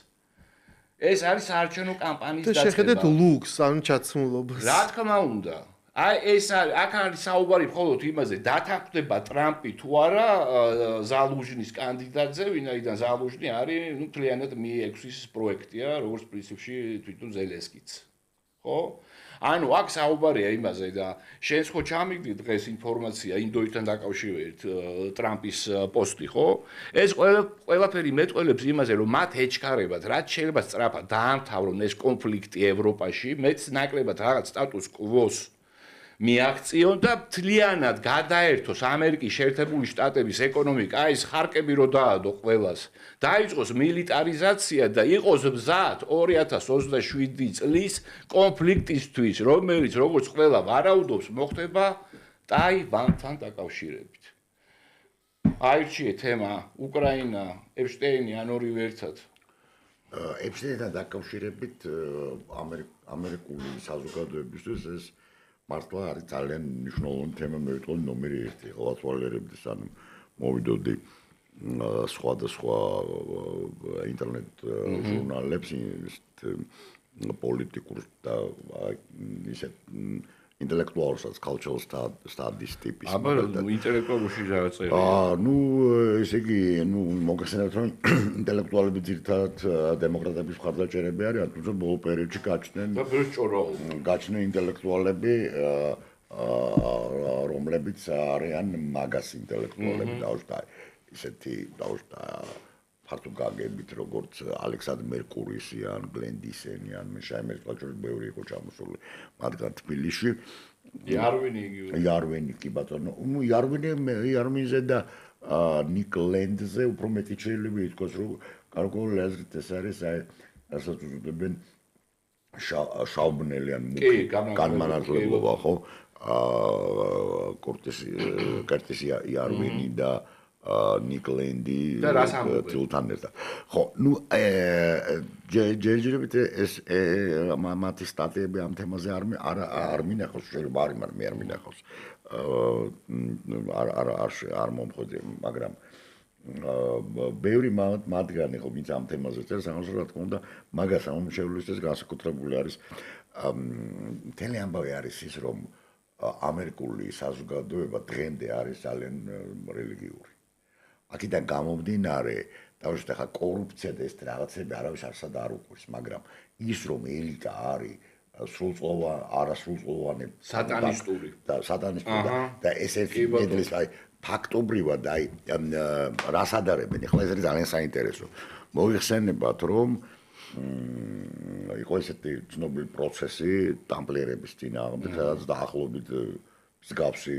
ეს არის საარჩევნო კამპანიის დაწყება. და შეხედეთ ლუქს, ანუ ჩაცმულობას. რა თქმა უნდა. აი ეს არის, აქ არის საუბარი მხოლოდ იმაზე, დათანხმდება ტრამპი თუ არა ზალუჟნის კანდიდატზე, ვინაიდან ზალუჟნი არის, ნუ მთლიანად Mi-6-ის პროექტია, როგორც პრინციპში თვითონ ზელენსკიც. ხო? ანუ აქ საუბარია იმაზე და შენ ხო ჩამიგდი დღეს ინფორმაცია ინდოეთთან დაკავშირებით ტრამპის პოსტი, ხო? ეს ყველაფერი მეტყველებს იმაზე, რომ მათ ეჩქარებათ, რაც შეიძლება სწრაფად დაამთავრონ ეს კონფლიქტი ევროპაში, მეც ნაკლებად რაღაც სტატუს კვოს მიაღწიონ და მთლიანად გადაერთოს ამერიკის შეერთებული შტატების ეკონომიკა, აი ეს ხარკები რო დაადო ყველას. დაიწყოს მილიტარიზაცია და იყოს მზად 2027 წლის კონფლიქტისთვის, რომელიც როგორც ყველა ვარაუდობს, მოხდება ტაივანთან დაკავშირებით. აირჩიე თემა უკრაინა, ეპშტეინი ან ორივე ერთად. ეპშტეინთან დაკავშირებით ამერიკული საზოგადოებისთვის ეს მართლა არის ძალიან მნიშვნელოვანი თემა, მე ვიტყოდი ნომერი 1, ელათვალიერებდეს, ანუ მოვიდოდი სხვადასხვა ინტერნეტ ჟურნალებს პოლიტიკურ და ისეთ ინტელექტუალსაც cultural studies ტიპის. აბა ინტელექტუალურში რაღაცა. ნუ ესე იგი, ნუ მოგახსენებთ რომ ინტელექტუალები ძირითადად დემოკრატების მხარდაჭერები არიან, თუმცა ბოლო პერიოდში გაჩნდნენ ინტელექტუალები რომლებიც არიან მაგას ინტელექტუალები დაუშვდა ისეთი დაუშვდა ფართო გაგებით როგორც ალექსანდრ მერკურისი ან გლენდისენი ან შაიმერის კავშირი ბევრი იყო ჩამოსული მათგან თბილისში იარვინი კი ბატონო ნუ იარვინზე და ნიკ ლენდზე უფრო მეტი შეიძლება ითქვას რომ გარკვეული აზრით ეს არის რასაც უწოდებენ შაუბნელი ან მუქი განმანათლებლობა ხო კორტესი იარვინი და ნიკლენდი თილთან ერთად. ხო, ნუ ჯერჯერობით ეს მათი სტატიები ამ თემაზე არ მინახავს, შეიძლება არ მე არ მინახავს. არ მომხდე, მაგრამ ბევრი მათგანი ხო ვინც ამ თემაზე წერს, ამას რა თქმა უნდა, მაგას ამ შევლისთვის განსაკუთრებული არის მთელი ამბავი არის ის, რომ ამერიკული საზოგადოება დღემდე არის ძალიან რელიგიური. აქედან გამომდინარე, დავუშვათ ახლა კორუფცია და ეს რაღაცები არავის არსად არ უყვირს, მაგრამ ის რომ ელიტა არის არასრულწლოვანი სატანისტური და ესეთი მედლის აი ფაქტობრივად აი რას ადარებენ, ახლა ეს არის ძალიან საინტერესო. მოიხსენებათ რომ იყო ესეთი ცნობილი პროცესი ტამპლიერების წინააღმდეგ, სადაც დაახლოებით მსგავსი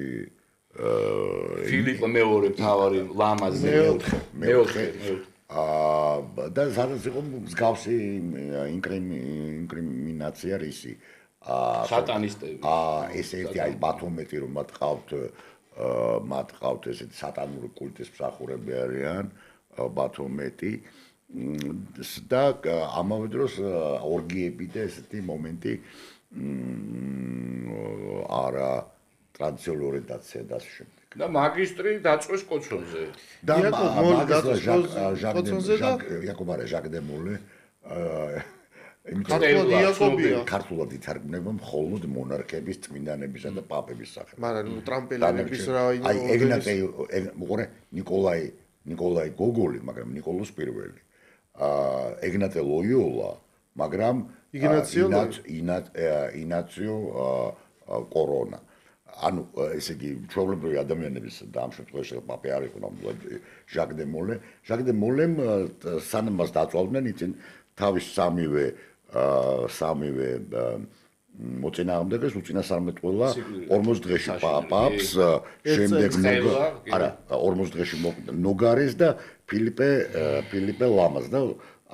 ფილიპ მეორე მთავარი ლამაზი მეოთხე და სადაც იყო მსგავსი ინკრიმინაცია რისი სატანისტები ესეთი აი ბათუმეტი რომ მათ ყავთ ესეთი სატანური კულტის მსახურები არიან ბათუმეტი და ამავე დროს ორგიები და ესეთი მომენტი არა ტრადიციული ორიენტაცია და ასე შემდეგ. და მაგისტრი დაწვეს კოცონზე. და ჟაკ დე მოლე ქართულად ითარგმნება მხოლოდ მონარქების, წმინდანებისა და პაპების სახით. მაგრამ ტრამპელების რა აი ნიკოლაი გოგოლი, მაგრამ ნიკოლოს პირველი. ეგნატე ლოიოლა, მაგრამ ინაციო კორონა. ანუ ესე იგი ჩვეულებრივი ადამიანების და ამ შემთხვევაში პაპე არ იყო ნამდვილად ჟაკ დე მოლემ სანამ მას დაწვალდნენ იცი თავის სამივე მოწინააღმდეგეს უწინასწარმეტყველა 40 დღეში პაპს შემდეგ 40 დღეში ნოგარეს და ფილიპე ლამას და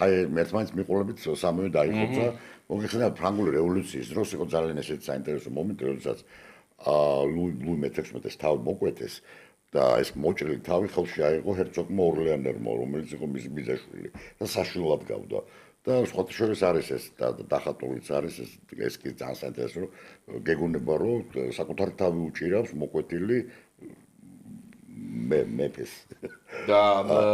აი ერთმანეთს მიყოლებით სამივე დაიხოცა მოგეხსენებათ ფრანგული რევოლუციის დროს იყო ძალიან ესეთი საინტერესო მომენტი როდესაც ლუი მე-16-ს თავი მოკვეთეს და ეს მოჭრილი თავი ხელში აიღო ჰერცოგმა ორლეანერმა, რომელიც იყო მისი ბიძაშვილი და საშინლად გავდა. და სხვათა შორის არის ეს დახატულიც არის ეს კი ძალიან საინტერესო რომ გეგონება რომ საკუთარი თავი უჭირავს მოკვეთილი მეფეს და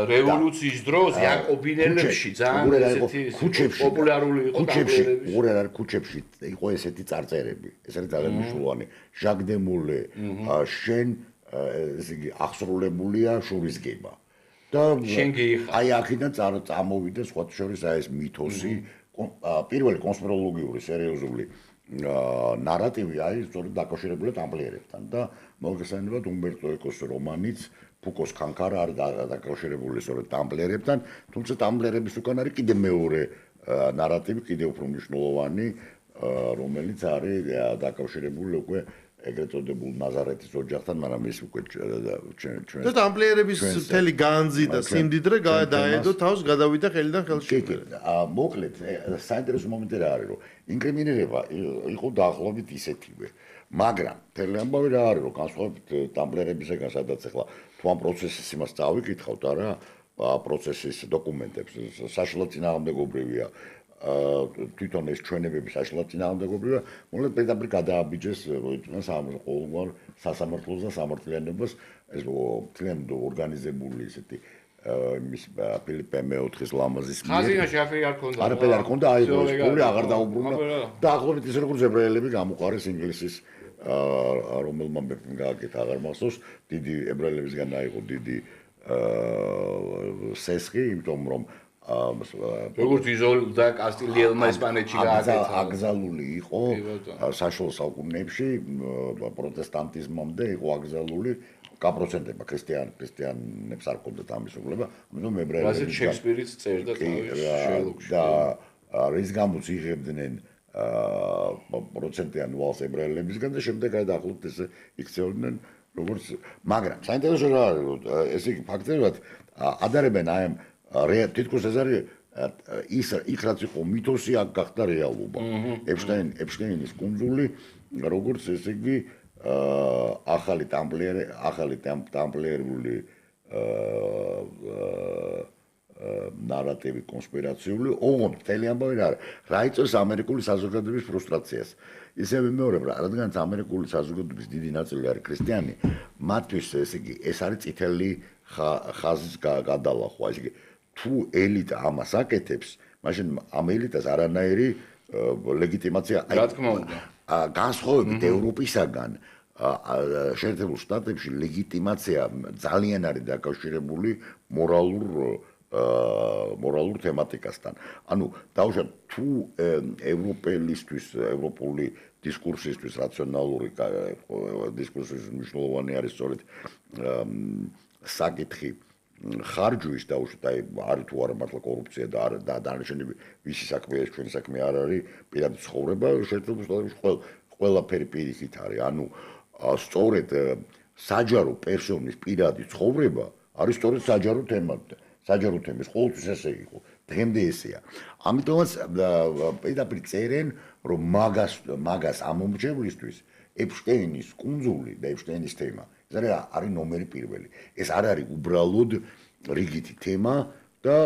რევოლუციის დროს იაკობინელებში ძალიან ესეთი პოპულარული იყო ქუჩებში იყო ესეთი წარწერები ეს არის ძალიან მნიშვნელოვანი ჟაკ დე მოლე შენ ესე იგი აღსრულებულია შურისგება და აი აქედან წამოვიდა სხვათა შორის აი ეს მითოსი პირველი კონსპიროლოგიური სერიოზული ნარატივი არის სწორედ დაკავშირებული ტამპლიერებთან და მოგესალმებათ უმბერტო ეკოს რომანიც ფუკოს კანკარა არის დაკავშირებული სწორედ ტამპლიერებთან თუმცა ტამპლიერების უკან არის კიდე მეორე ნარატივი კიდე უფრო მნიშვნელოვანი რომელიც არის დაკავშირებული უკვე ეგრეთ წოდებულ ნაზარეთის ოჯახთან მაგრამ ის უკვე ჩვენ და ტამპლიერების მთელი განძი და სიმდიდრე დაედო თავს გადავიდა ხელიდან ხელში მოკლედ საინტერესო მომენტი რა არის რომ ინკრიმინირება იყო დაახლოებით ისეთივე მაგრამ მთელი ამბავი რა არის რომ განსხვავებით ტამპლიერებისგან სადაც ახლა თუ ამ პროცესის იმას წავიკითხავთ არა პროცესის დოკუმენტებს საშუალო წინააღმდეგობრივია თვითონ ეს ჩვენებები საშუალო წინააღმდეგობრივია მოკლედ პედაგოგი გადააბიჯეს ყოველგვარ სასამართლოს და სამართლიანობას ეს მთლიანად ორგანიზებული ისეთი მის ფილიპე მე-4-ის ლამაზის ხაზინაში აფერი არ ქონდა არაფერი არ ქონდა აი ეს პული აღარ დაუბრუნა და ახლობით ისე როგორც ებრაელები გამოყარეს ინგლისის რომელმა მეფემ გააკეთა აღარ მახსოვს, დიდი ებრაელებისგან აიღო დიდი სესხი, იმიტომ რომ როგორც იზოლდა კასტილიელმა ესპანეთში გააკეთა. აკრძალული იყო საშუალო საუკუნეებში პროტესტანტიზმამდე იყო აკრძალული კაპროცენტებმა ქრისტიანებს არ ჰქონდათ ამის უფლება, ამიტომ ებრაელები შექსპირიც წერდა თავის შერლოკში. და რის გამოც იღებდნენ პროცენტიან ვალს ებრაელებისგან და შემდეგ გადაახლოთ ესე იქცეოდნენ როგორც მაგრამ საინტერესო რა არის ეს იგი ფაქტებად ადარებენ აი ამ თითქოს ეს არის იქ რაც იყო მითოსი აქ გახდა რეალობა ეპშტეინის კუნძული როგორც ესე იგი ახალი ტამპლიერული ნარატივი კონსპირაციული ოღონდ მთელი ამბავი რა იწვევს ამერიკული საზოგადოების ფრუსტრაციას ისევ ვიმეორებ რა რადგანაც ამერიკული საზოგადოების დიდი ნაწილი არის ქრისტიანი მათთვის ესე იგი ეს არის წითელი ხაზის გადალახვა ესე იგი თუ ელიტა ამას აკეთებს მაშინ ამ ელიტას არანაირი ლეგიტიმაცია რა თქმა უნდა განსხვავებით ევროპისაგან შეერთებულ შტატებში ლეგიტიმაცია ძალიან არის დაკავშირებული მორალურ თემატიკასთან. ანუ დავუშვათ თუ ევროპული დისკურსისთვის რაციონალური დისკურსის მნიშვნელოვანი არის სწორედ საკითხი ხარჯვის დავუშვათ აი არის თუ არა მართლა კორუფცია და დანარჩენები ვისი საქმეა ჩვენი საქმე არ არის პირადი ცხოვრება შეერთებულ შტატებში ყველაფერი პირიქით არის. ანუ სწორედ საჯარო პერსონის პირადი ცხოვრება არის სწორედ საჯარო თემატი. საჯარო თემის ყოველთვის ესე იყო დღემდე ესეა ამიტომაც პირდაპირ წერენ რომ მაგას ამომრჩევლისთვის ეპშტეინის კუნძული და ეპშტეინის თემა ეს არის ნომერი პირველი ეს არ არის უბრალოდ რიგითი თემა და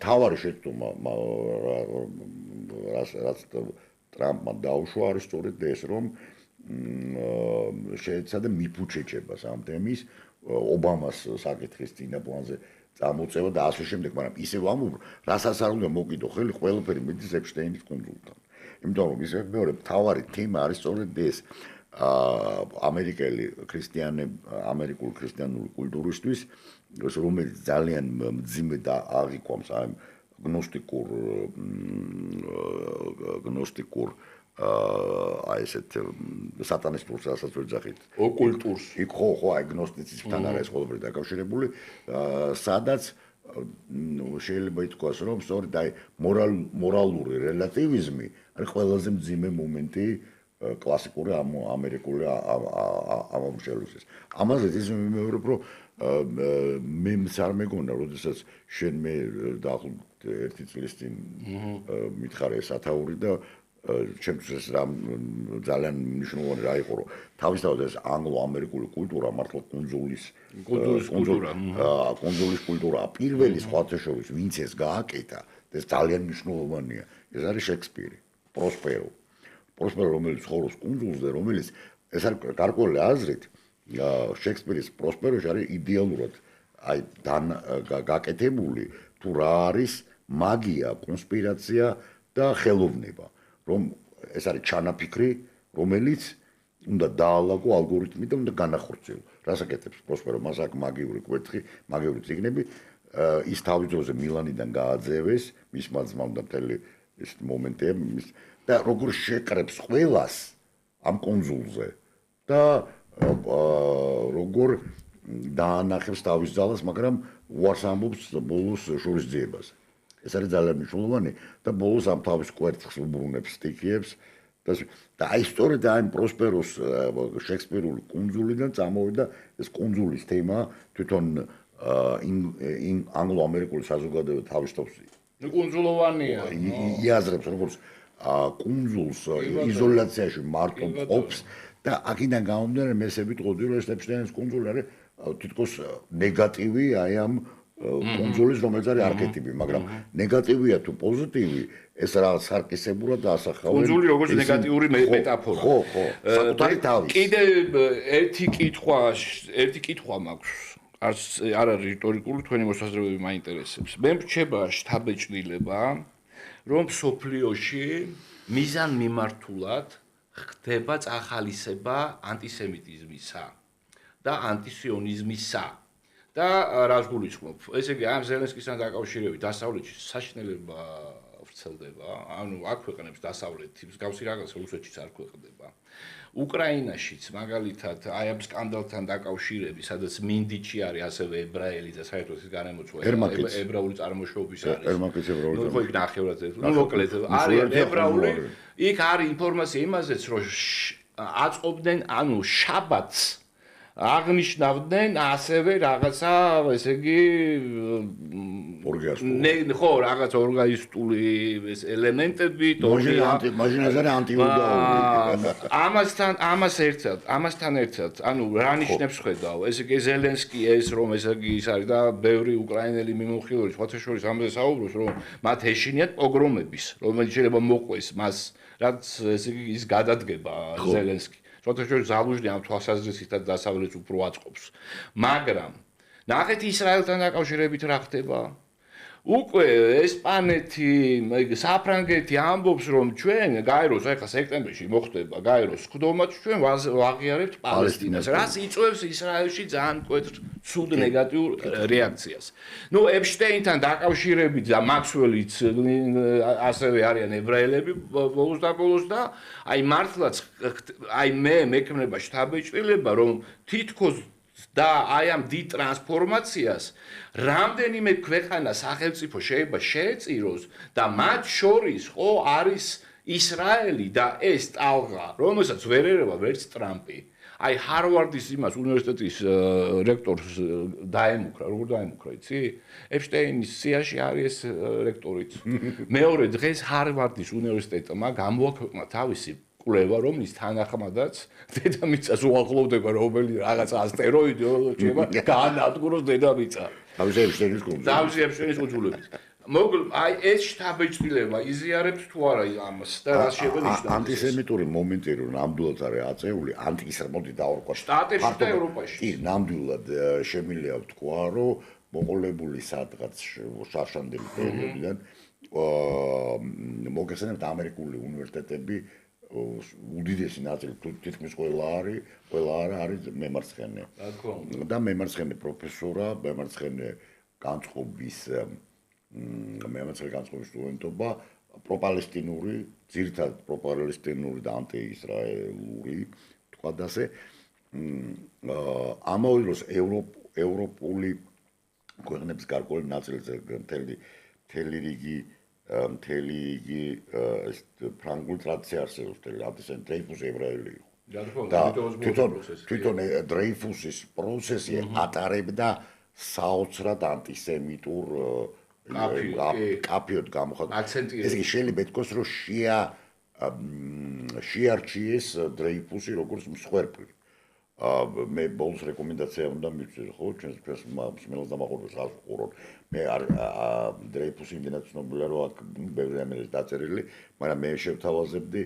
თავარი შეცდომა რაც ტრამპმა დაუშვა არის სწორედ ეს რომ შეეცადა მიფუჩეჩებას ამ თემის ობამას საკითხის წინა პლანზე წამოწევა და ასე შემდეგ, მაგრამ ისევ ამბობ, რასაც არ უნდა მოკიდო ხელი, ყველაფერი მიდის ეპშტეინის კუნძულთან. იმიტომ რომ ისევ მეორე მთავარი თემა არის სწორედ ეს ამერიკული ქრისტიანული კულტურისთვის, რომელიც ძალიან მძიმე და აღიქვამს ამ გნოსტიკურ აი ესეთ სატანისტურს რასაც ვეძახით ოკულტურს ხო აი გნოსტიციზმთან არის ყველაფერი დაკავშირებული სადაც შეიძლება ითქვას რომ სწორედ აი მორალური რელატივიზმი არის ყველაზე მძიმე მომენტი კლასიკური ამერიკული ამომრჩევლისთვის ამაზე ის მიმეორებ რომ მე არ მეგონა როდესაც შენ მე დაახლოებით 1 წლის წინ მითხარე სათაური და ჩემთვის რა ძალიან მნიშვნელოვანი რა იყო რომ თავისთავად ეს ანგლო-ამერიკული კულტურა მართლა კუნძულის კულტურაა პირველი სხვათა შორის ვინც ეს გააკეთა ეს ძალიან მნიშვნელოვანია ეს არის შექსპირი პროსპერო რომელიც ცხოვრობს კუნძულზე რომელიც ეს არის გარკვეული აზრით შექსპირის პროსპეროში არის იდეალურად აი გაკეთებული თუ რა არის მაგია კონსპირაცია და ხელოვნება რომ ეს არის ჩანაფიქრი, რომელიც უნდა დაალაგო ალგორითმით და უნდა განახორციელო. რასაკეთებს პროსპერო მას აქ მაგიური კვერთხი, მაგიური ციგნები ის თავის დროზე მილანიდან გააძევეს, მისმა ძმამ და მთელი ეს მომენტია და როგორ შეკრებს ყველას ამ კონძულზე და როგორ დაანახებს თავის ძალას, მაგრამ უარს ამბობს ბოლოს შურისძიებას. ეს არის ძალიან მნიშვნელოვანი და ბოლოს ამ თავის კვერთხს უბრუნებს სტიქიებს და აი სწორედ ამ პროსპეროს შექსპირული კუნძულიდან წამოვიდა ეს კუნძულის თემა თვითონ ანგლო-ამერიკული საზოგადოება თავისთავად კუნძულოვანია იაზრებს როგორც კუნძულს იზოლაციაში მარტო ყოფს და აქედან გამომდინარე მე ესე ვიტყოდი რომ ეს ეპშტეინის კუნძული არის თითქოს ნეგატივი აი ამ კონძულის რომელიც არის არქეტიპი, მაგრამ ნეგატივია თუ პოზიტივი, ეს რა სარკისებურად დაასახავენ. კონძული როგორც ნეგატიური მეტაფორა. ხო, საკუთარი თავის. კიდე ერთი კითხვა მაქვს. არ არის რიტორიკული, თქვენი მოსაზრებები მაინტერესებს. მე მრჩება შთაბეჭდილება, რომ სოფლიოში მიზანმიმართულად ხდება წახალისება ანტისემიტიზმისა და ანტისიონიზმისა. და რას გულისხმობ? ესე იგი, ამ ზელენსკისთან დაკავშირებით დასავლეთში საშინელება ვრცელდება, ანუ აქ ქვეყნებს დასავლეთი, მსგავსი რაღაც რუსეთშიც არ ქვეყნდება. უკრაინაშიც მაგალითად აი ამ სკანდალთან დაკავშირებით, სადაც მინდიჩი არის ასევე ებრაელი და საერთოდ ის განემოცვა ებრაული წარმოშობის არის. ერმაკიც ებრაული. ნუ ხო იქ ნახევრად. ნუ მოკლედ არის ებრაული. იქ არის ინფორმაცია იმაზეც, რომ აწყობდნენ, ანუ შაბათს აღნიშნავდნენ ასევე რაღაცა, ესე იგი, ხო, რაღაც ორგანისტული ელემენტები, მაშინაზე ანტიუდაური. ამასთან ერთად, ანუ რა ნიშნებს ხედავ, ესე იგი ზელენსკი ეს რომ ესე იგი ის არის და ბევრი უკრაინელი მიმოხილველი სხვათა შორის ამაზე საუბრობს, რომ მათ ეშინიათ პოგრომების, რომელიც შეიძლება მოყვეს მას, რაც ესე იგი ის გადადგება ზელენსკი. Შოთა შორის ზალუჟნი ამ თვალსაზრისით და დასავლეთს უფრო აწყობს. მაგრამ ნახეთ ისრაელთან დაკავშირებით რა ხდება? უკვე ესპანეთი, საფრანგეთი ამბობს, რომ ჩვენ გაეროს ახლა სექტემბერში მოხდება გაეროს სხდომა, ჩვენ ვაღიარებთ პალესტინას. რაც იწვევს ისრაელში ძალიან მკვეთრ ცუდ ნეგატიურ რეაქციას. ნუ ეპშტეინთან დაკავშირებით და მაქსველიც ასევე არიან ებრაელები ბოლოს და აი მართლაც აი მე მექმნება შთაბეჭდილება, რომ თითქოს და აი ამ დიდ ტრანსფორმაციას რამდენიმე ქვეყანა სახელმწიფო შეიძლება შეეწიროს და მათ შორის ხო არის ისრაელი და ეს ტალღა, რომელსაც ვერ ერევა ვერც ტრამპი. აი ჰარვარდის იმას უნივერსიტეტის რექტორს დაემუქრა, როგორ დაემუქრა, იცი? ეპშტეინის სიაში არის ეს რექტორიც. მეორე დღეს ჰარვარდის უნივერსიტეტმა გამოაქვეყნა თავისი კვლევა, რომლის თანახმადაც დედამიწას უახლოვდება რომელი რაღაც ასტეროიდი რჩება გაანადგუროს დედამიწა. თავისი ეპშტეინის კუძულებით. მოკლედ, აი ეს შთაბეჭდილება იზიარებს თუ არა ამას და რა შეგვენიშნა? ანტისემიტური მომენტი რომ ნამდვილად არის აწეული, ანტისემიტი დაორყვა შტატებში და ევროპაში. კი, ნამდვილად შემიძლია ვთქვა, რომ მოყოლებული სადღაც შარშანდელი პერიოდიდან მოგეხსენებთ ამერიკული უნივერსიტეტები უდიდესი ნაწილი თითქმის ყველა არის მემარცხენე. და მემარცხენე პროფესორა, მემარცხენე განწყობის სტუდენტობა პროპალესტინური, ძირითადად პროპალესტინური და ანტიისრაელური, თქვათ ასე. ამავე დროს ევროპული ქვეყნების გარკვეული ნაწილზე მთელი რიგი ფრანგული ტრადიცია არსებობს, დრეიფუსი ებრაელი იყო. და თვითონ დრეიფუსის პროცესი ატარებდა საოცრად ანტისემიტურ კაფიოდ გამოხატავს. ეს იგი შეიძლება ითქვას, რომ შეარჩიეს დრეიფუსი როგორც მსხვერპლი. მე ბოლოს რეკომენდაცია უნდა მივცე, ხო, ჩვენს მსმენელს დამახურდეს ხალხს უყურონ. მე დრეიფუსი იმდენად ცნობილია, რომ აქ ბევრი რამეა დაწერილი, მაგრამ მე შევთავაზებდი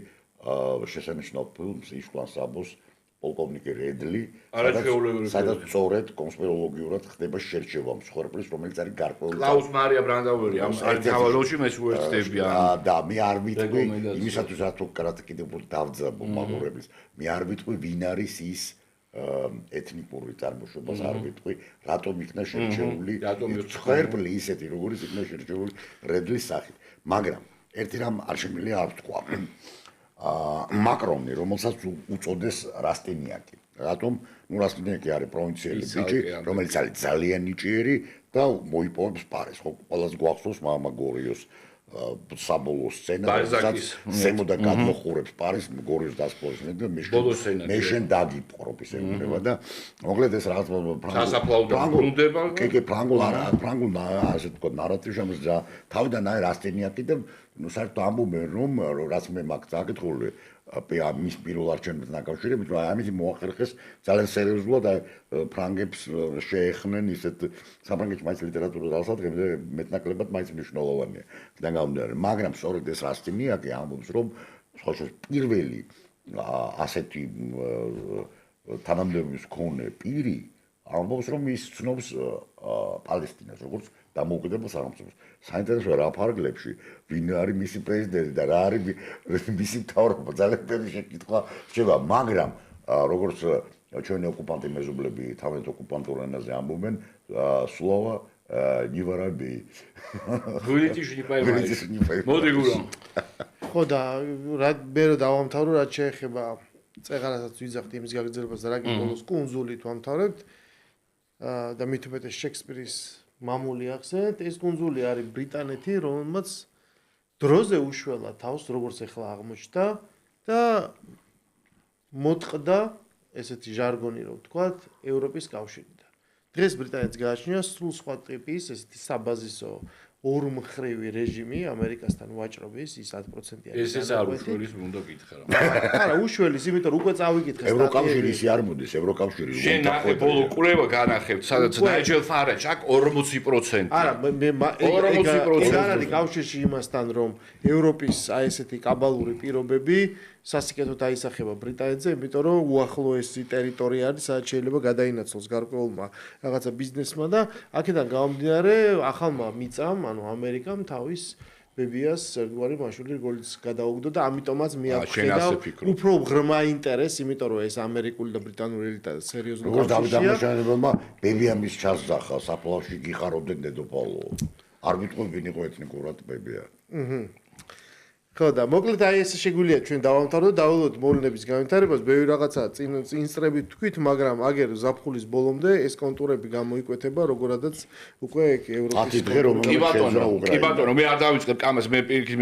შესანიშნავ ფილმს იშლან საბოს პოლკოვნიკი რედლი, სადაც სწორედ კონსპიროლოგიურად ხდება შერჩევა მსხვერპლის, რომელიც არის გარკვეული. კლაუს მარია ბრანდაუერი ამ თავად როლში მე უერთდებიან. და მე არ ვიტყვი იმისათვის რა თუ კრატ კიდევ უფრო დავძაბო მაგურების. მე არ ვიტყვი ვინ არის ის ეთნიკური წარმოშობას არ ვიტყვი, რატომ იქნა შერჩეული მსხვერპლი ისეთი, როგორიც იქნა შერჩეული რედლის სახით. მაგრამ ერთი რამ არ შემიძლია არ ვთქვა. მაკრონი, რომელსაც უწოდეს რასტინიაკი. რატომ? ნუ რასტინიაკი არის პროვინციელი ბიჭი, რომელიც არის ძალიან ნიჭიერი და მოიპოვებს პარიზს. ხო, ყველას გვახსოვს მამა გორიოს საბოლოო სცენა, სადაც ზემოდა გადმოხურებს პარიზს, გორიოს დასπლოს და მე შენ დაგიპყრობ ისე უნდა და მოკლედ ეს რაღაც ფრანგულ ასე თქვა ნარატივში ამის თავიდან არის რასტინიაკი და ნუ საერთოდ ამბობენ რომ რაც მე მაგ წაკითხული მის პირველ არჩევნებთან დაკავშირებით რომ ამით მოახერხეს ძალიან სერიოზულად ფრანგებს შეეხნენ ისეთ საფრანგეთში მაინც ლიტერატურის დასაწყები და მეტნაკლებად მაინც მნიშვნელოვანია და გამომდინარე მაგრამ სწორედ ეს რასტინიაკი ამბობს რომ სხვა პირველი ასეთი თანამდებობის მქონე პირი ამბობს რომ ის ცნობს პალესტინას როგორც დამოუკიდებელ სახელმწიფოს. საინტერესოა რა ფარგლებში ვინ არის მისი პრეზიდენტი და რა არის მისი მთავრობა ძალიან ბევრი შეკითხვა შევა, მაგრამ როგორც ჩვენი ოკუპანტი მეზობლები თავად ოკუპანტურ ენაზე ამბობენ, სლოვა не воробей. Вылетишь не поймаешь. მოდი გურამ. ხო და რა მე რო დავამთავრო რაც შეეხება წეღარასაც ვიძახთ იმის გაგრძელებას და რა კი ბოლოს კუნძულით ვამთავრებთ და მით უმეტეს შექსპირის მამული ახსენეთ, ეს კუნძული არის ბრიტანეთი, რომელმაც დროზე უშველა თავს, როგორც ახლა აღმოჩნდა და მოტყდა ესეთი ჟარგონი რომ ვთქვათ, ევროპის კავშირიდან. დღეს ბრიტანეთს გააჩნია სულ სხვა ტიპის ესეთი საბაზისო ორმხრივი რეჟიმი ამერიკასთან ვაჭრობის ის 10%-იანი. ეს არ უშველის უნდა გითხრა რა. არა, უშველის, იმიტომ რომ უკვე წავიკითხე ევროკავშირი ისე არ მოდის, ევროკავშირი. შენ ნახე ბოლო კურება განახებთ, სადაც ნაიჯელ ფარაჯ აქ 40%. არა, მე 40%. ეს არ არის კავშირში იმასთან, რომ ევროპის აი ესეთი კაბალური პირობები სასიკეთოდ აისახება ბრიტანეთზე, იმიტომ რომ უახლოესი ტერიტორია არის, სადაც შეიძლება გადაინაცვლოს გარკვეულმა რაღაცა ბიზნესმა და აქედან გამომდინარე ახალმა მიწამ, ანუ ამერიკამ თავის ბებიას ერთგვარი მაშვილი რგოლიც გადაუგდო და ამიტომაც მე აღხედავ უფრო ღრმა ინტერესს, იმიტომ რომ ეს ამერიკული და ბრიტანული ელიტა სერიოზულად როგორც დავით აღმაშენებელმა ბებიამის ჩასძახა საფლავში გიხარობდნენ დედოფალო. არ ვიტყვებინ იყო ეთნიკურად ბებია. ხო და მოკლედ აი ეს შეგვიძლია ჩვენ დავამთავროთ და დავალოთ მოვლენების განვითარებას, ბევრი რაღაცა წინსწრებით თქვით, მაგრამ აგერ ზაფხულის ბოლომდე ეს კონტურები გამოიკვეთება, როგორადაც უკვე ევროპის დღე რომ კი ბატონო, მე არ დავიწყებ კამას, მე პირიქით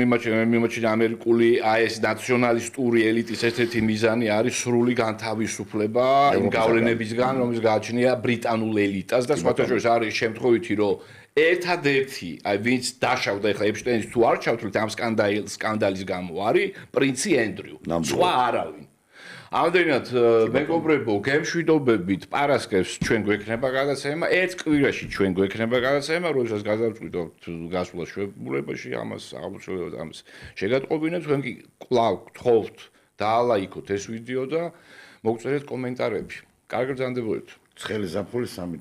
მიმოჩნდა ამერიკული აი ეს ნაციონალისტური ელიტის ერთ-ერთი მიზანი არის სრული განთავისუფლება იმ გავლენებისგან, რომელიც გააჩნია ბრიტანულ ელიტას და სხვათა შორის არის შემთხვევითი, რომ ერთადერთი, აი ვინც დაშავდა ახლა ეპშტეინის თუ არ ჩავთვლით ამ სკანდალის გამო არის პრინცი ენდრიუ. სხვა არავინ. ამდენად მეგობრებო, გემშვიდობებით პარასკევს ჩვენ გვექნება გადაცემა, ერთ კვირაში ჩვენ გვექნება გადაცემა, როდესაც გადავწყვიტოთ გასვლა შვებულებაში, ამას აღმოჩნდება ამას შეგატყობინებთ, თქვენ კი კვლავ გთხოვთ დაალაიქოთ ეს ვიდეო და მოგწერეთ კომენტარები. კარგ ბრძანდებოდეთ. ცხელი ზაფხული 3